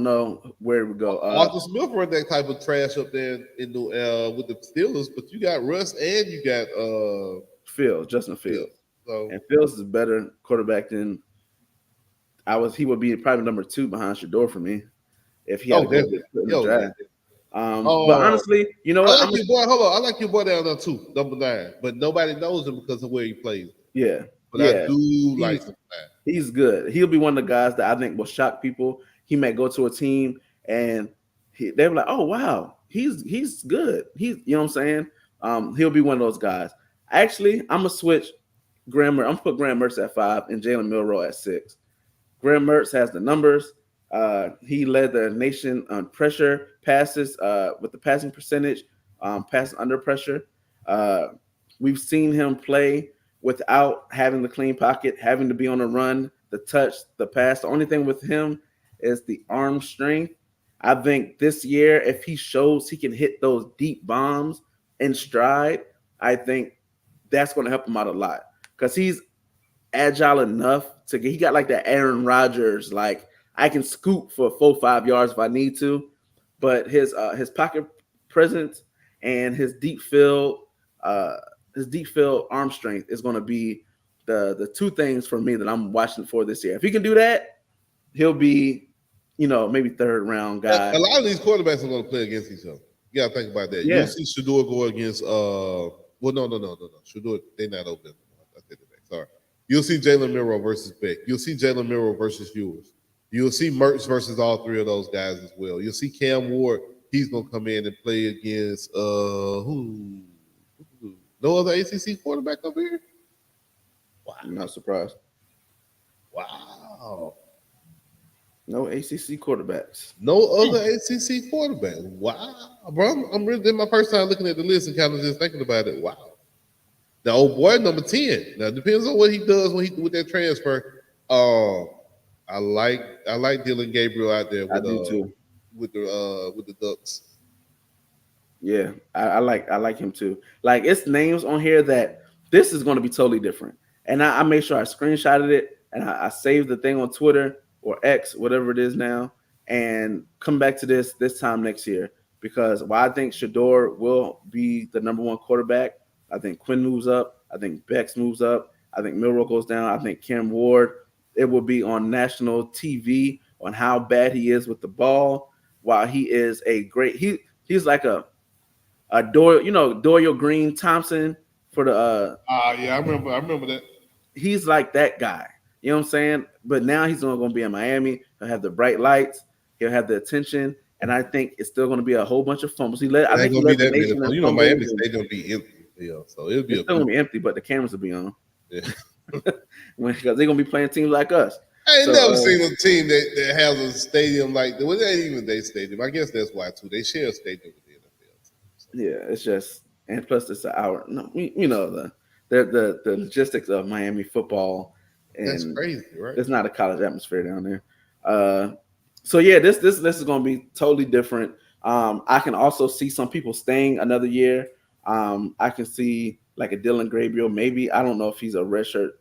know where we go. Arthur Smith run that type of trash up there with the Steelers, but you got Russ and you got Justin Fields. So, and Fields is a better quarterback than he would be probably number 2 behind Shador for me if he had to go in the draft. But honestly, you know what? I like your boy down there too, number 9. But nobody knows him because of where he plays. Yeah. But I do like him. He's good. He'll be one of the guys that I think will shock people. He may go to a team and they're like, "Oh wow, he's good." You know what I'm saying? He'll be one of those guys. Actually, I'm gonna switch Graham. I'm gonna put Graham Mertz at 5 and Jalen Milroe at 6. Graham Mertz has the numbers. He led the nation on pressure passes with the passing percentage, pass under pressure. We've seen him play without having the clean pocket, having to be on the run, the touch, the pass. The only thing with him is the arm strength. I think this year, if he shows he can hit those deep bombs in stride, I think that's going to help him out a lot because he's agile enough to get. He got like that Aaron Rodgers, like I can scoop for 4-5 yards if I need to, but his pocket presence and his deep field arm strength is going to be the 2 things for me that I'm watching for this year. If he can do that, he'll be, maybe 3rd round guy. A lot of these quarterbacks are going to play against each other. You got to think about that. Yeah. You'll see Shador go against no. Shador, they're not open. I take it back. Sorry. You'll see Jalen Milroe versus Beck. You'll see Jalen Milroe versus Ewers. You'll see Mertz versus all 3 of those guys as well. You'll see Cam Ward. He's going to come in and play against who? No other ACC quarterback up here? Wow. I'm not surprised. Wow. No ACC quarterbacks. No other ACC quarterback. Wow. Bro, I'm really my first time looking at the list and kind of just thinking about it. Wow. The old boy, number 10. Now, it depends on what he does with that transfer. I like Dylan Gabriel out there with the Ducks. Yeah, I like him too. Like it's names on here that this is going to be totally different. And I made sure I screenshotted it and I saved the thing on Twitter or X, whatever it is now, and come back to this time next year. Because while I think Shador will be the number 1 quarterback, I think Quinn moves up. I think Bex moves up. I think Milroe goes down. I think Cam Ward, it will be on national TV on how bad he is with the ball. While he is he's like a Doyle Green Thompson for the I remember that. He's like that guy. You know what I'm saying? But now he's only going to be in Miami. He'll have the bright lights. He'll have the attention. And I think it's still going to be a whole bunch of fumbles. Miami State going to be empty. Yeah, so it's still going to be empty, but the cameras will be on. Yeah. Because they're going to be playing teams like us. I ain't never seen a team that has a stadium like that. Well, that ain't even their stadium. I guess that's why, too. They share a stadium with the NFL. So. Yeah, it's just – and plus it's an hour. No, the logistics of Miami football. And that's crazy, right? It's not a college atmosphere down there. So yeah, this is going to be totally different. I can also see some people staying another year. I can see like a Dylan Gabriel, maybe. I don't know if he's a redshirt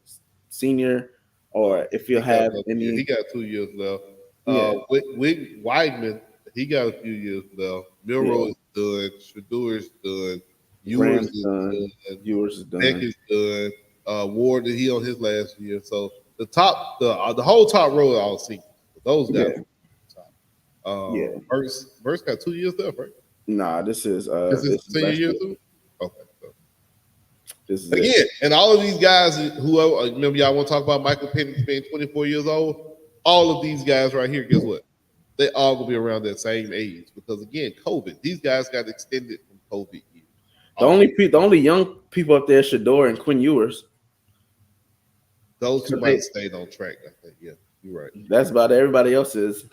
senior or if he'll have any. He got 2 years left. With Weidman, he got a few years left. Milroe is done. Shador is done. Ewers is done. Beck is done. Ward, he on his last year. So the whole top row I'll see. Those guys. Mertz got 2 years left, right? Nah, this is senior year too. Okay. This is again, and all of these guys who remember y'all want to talk about Michael Penix being 24 years old. All of these guys right here, guess what? They all gonna be around that same age because again, COVID. These guys got extended from COVID years. The only young people up there, Shador and Quinn Ewers. Those two might have stayed on track. I think. Yeah, you're right. That's about it. Everybody else is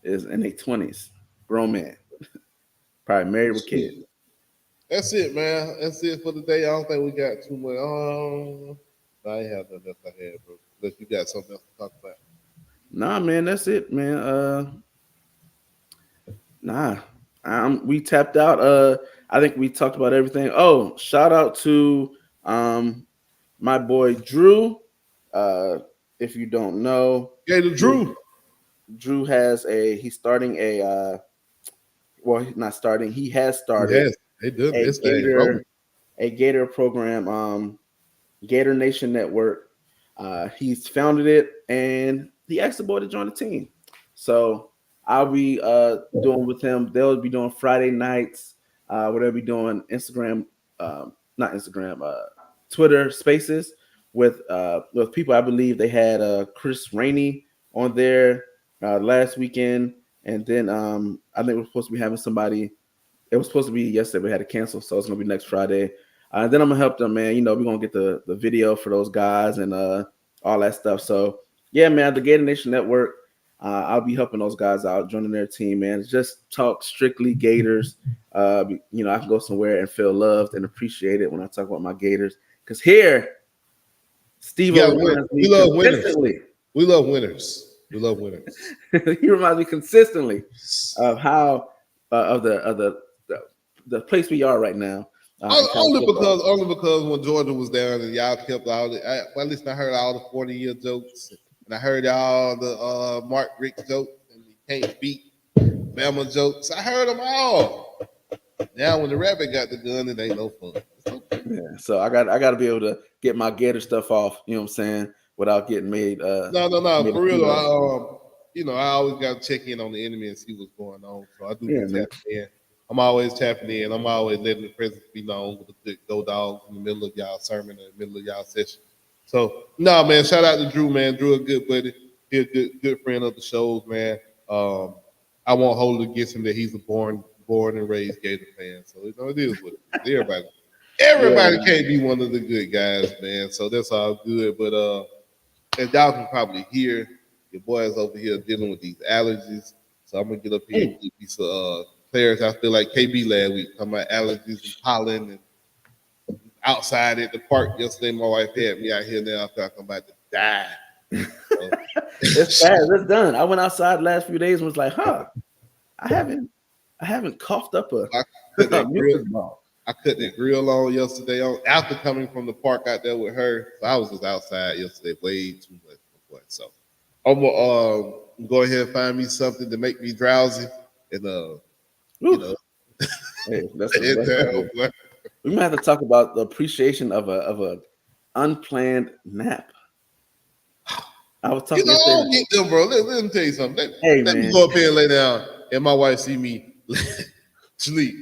in their 20s, grown man, probably married with kids. That's it, man. That's it for the day. I don't think we got too much. I ain't have nothing else I had, bro. Unless you got something else to talk about. Nah, man, that's it, man. We tapped out. I think we talked about everything. Oh, shout out to my boy Drew. If you don't know, Gator Drew has he's starting a not starting. He has started a Gator program, Gator Nation Network. He's founded it, and he asked the boy to join the team. So I'll be doing with him. They'll be doing Friday nights. Where they'll be doing Twitter Spaces with people. I believe they had Chris Rainey on there last weekend, and then I think we're supposed to be having somebody. It was supposed to be yesterday, but we had to cancel, so it's gonna be next Friday. And then I'm gonna help them, man. You know, we're gonna get the video for those guys and all that stuff. So yeah, man, the Gator Nation Network. I'll be helping those guys out, joining their team, man. Just talk strictly Gators. I can go somewhere and feel loved and appreciated when I talk about my Gators. Because here, Steveo, we love winners. We love winners. We love winners. He reminds me consistently of how of the place we are right now. Only because when Georgia was down and y'all kept at least I heard all the 40-year jokes. And I heard all the Mark Richt jokes and he can't beat Bama jokes. I heard them all. Now when the rabbit got the gun, it ain't no fun. Okay. Yeah, so I got to be able to get my Gator stuff off. You know what I'm saying? Without getting made. No. For real, I always got to check in on the enemy and see what's going on. So I do tap in. I'm always tapping in. I'm always letting the presence be known with the good go dogs in the middle of y'all sermon, in the middle of y'all session. So man, shout out to Drew, man. Drew a good buddy. He's a good friend of the shows, man. I won't hold it against him that he's a born and raised Gator fan. So it is what it is. Everybody can't be one of the good guys, man. So that's all good. But as y'all can probably hear, your boys over here dealing with these allergies. So I'm gonna get up here and give you some players. I feel like KB last week talking about allergies and pollen and outside at the park yesterday. My wife had me out here now. I feel like I'm about to die. So. It's fast. It's done. I went outside the last few days and was like, I haven't coughed up a mucus ball. I cut that grill on yesterday after coming from the park out there with her. So I was just outside yesterday way too much. So I'm gonna go ahead and find me something to make me drowsy and Hey, that's we might have to talk about the appreciation of a unplanned nap. I was talking. Get them, bro. Let me tell you something. Let me go up here and lay down, and my wife see me sleep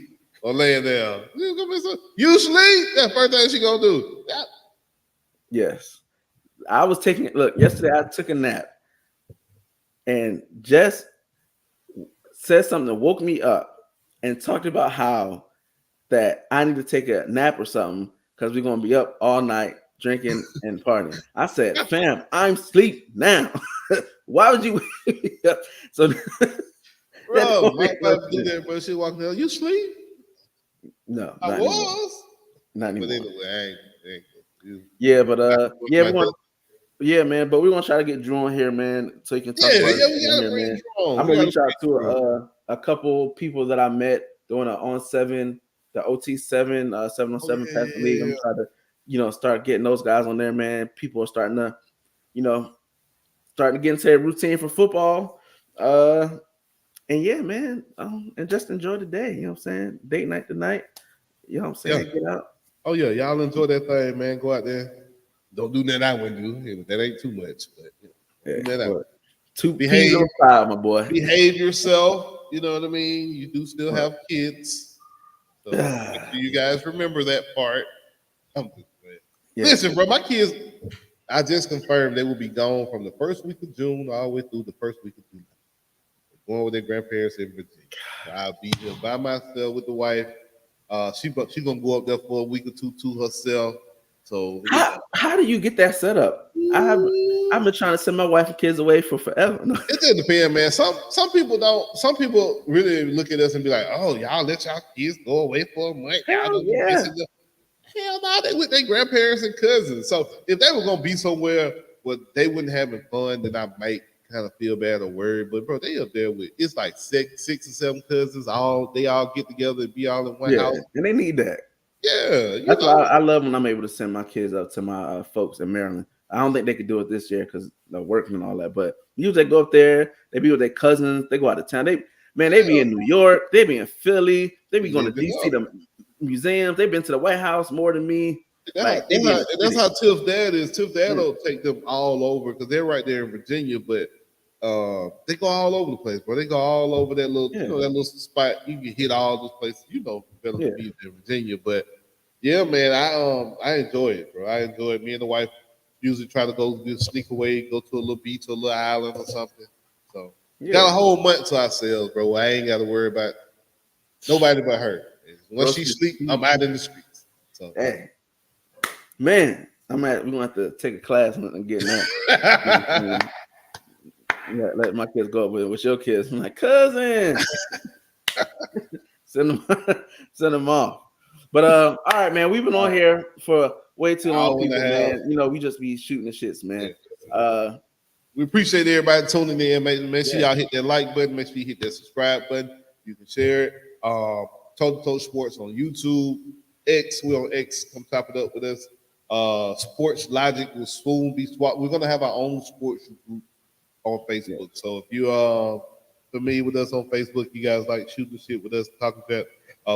or laying down. You sleep? That's the first thing she gonna do. Yes, I was taking. Look, yesterday I took a nap, and Jess said something that woke me up and talked about how that I need to take a nap or something because we're gonna be up all night drinking and partying. I said, fam, I'm asleep now. Why would you wake me up? So bro, my wife do that, bro. She walked down. You sleep? No, I was. Not anymore. But anyway, man. But we want to try to get Drew on here, man, so you can talk about it. Man. I'm gonna reach out to a couple people that I met doing an on-7, the OT7, 707 Pass League. I'm trying to, start getting those guys on there, man. People are starting to, get into a routine for football. And yeah, man, and just enjoy the day. You know what I'm saying? Date night tonight. You know what I'm saying? Get out. Oh yeah, y'all enjoy that thing, man. Go out there. Don't do that I wouldn't do. That ain't too much, but behave outside, my boy. Behave yourself. You know what I mean? You do still have kids. So make sure you guys remember that part. I'm good. Yeah. Listen, bro, my kids, I just confirmed they will be gone from the first week of June all the way through the first week of July. Going with their grandparents in Virginia. So I'll be here by myself with the wife. She gonna go up there for a week or two to herself. So how do you get that set up? I've been trying to send my wife and kids away for forever. It just depends, man. Some people don't. Some people really look at us and be like, "Oh, y'all let y'all kids go away for a month." Hell yeah. Hell no, they with their grandparents and cousins. So if they were gonna be somewhere where they wouldn't having fun, then I might kind of feel bad or worried. But bro, they up there with it's like six or seven cousins. They all get together and be all in one house, and they need that. Yeah, that's why I love when I'm able to send my kids up to my folks in Maryland. I don't think they could do it this year because they're working and all that. But usually they go up there, they be with their cousins, they go out of town. They be in New York, they be in Philly, they be going to DC, the museums. They've been to the White House more than me. That's how Tiff's dad is. Tiff's dad will take them all over because they're right there in Virginia, but they go all over the place, bro. They go all over that little, that little spot. You can hit all those places, better than me in Virginia. But yeah, man, I enjoy it, bro. I enjoy it. Me and the wife usually try to go sneak away, go to a little beach or a little island or something. So got a whole month to ourselves, bro. I ain't got to worry about nobody but her. Once she sleep, I'm out in the streets. So hey, man, we're gonna have to take a class and get that. Let my kids go up with your kids. I'm like, cousin, send them off. But all right, man, we've been on here for way too long, people, man. We just be shooting the shits, man. We appreciate everybody tuning in. Make sure y'all hit that like button. Make sure you hit that subscribe button. You can share it. Toe2Toe Sports on YouTube. X, we're on X. Come top it up with us. Sports Logic will soon be swapped. We're gonna have our own sports group on Facebook. So if you are familiar with us on Facebook, you guys like shooting shit with us, talking about.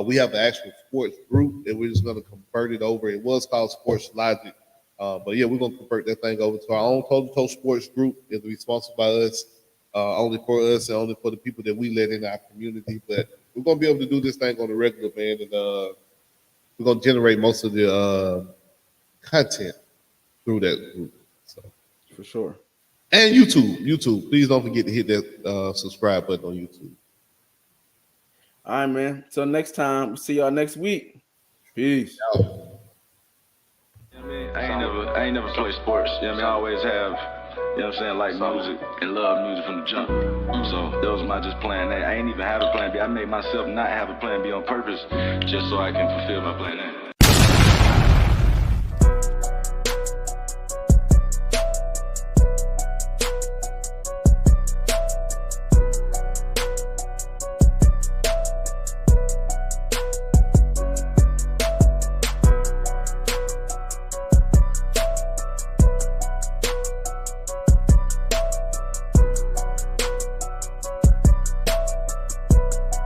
We have the actual sports group that we're just gonna convert it over. It was called Sports Logic, but yeah, we're gonna convert that thing over to our own Toe2Toe Sports group. It'll be sponsored by us, only for us and only for the people that we let in our community. But we're gonna be able to do this thing on the regular, man, and we're gonna generate most of the content through that group. So for sure. And YouTube. Please don't forget to hit that subscribe button on YouTube. All right, man. Till next time. See y'all next week. Peace. I ain't never played sports. I always have, like music and love music from the jump. So that was my just plan A. I ain't even have a plan B. I made myself not have a plan B on purpose just so I can fulfill my plan A.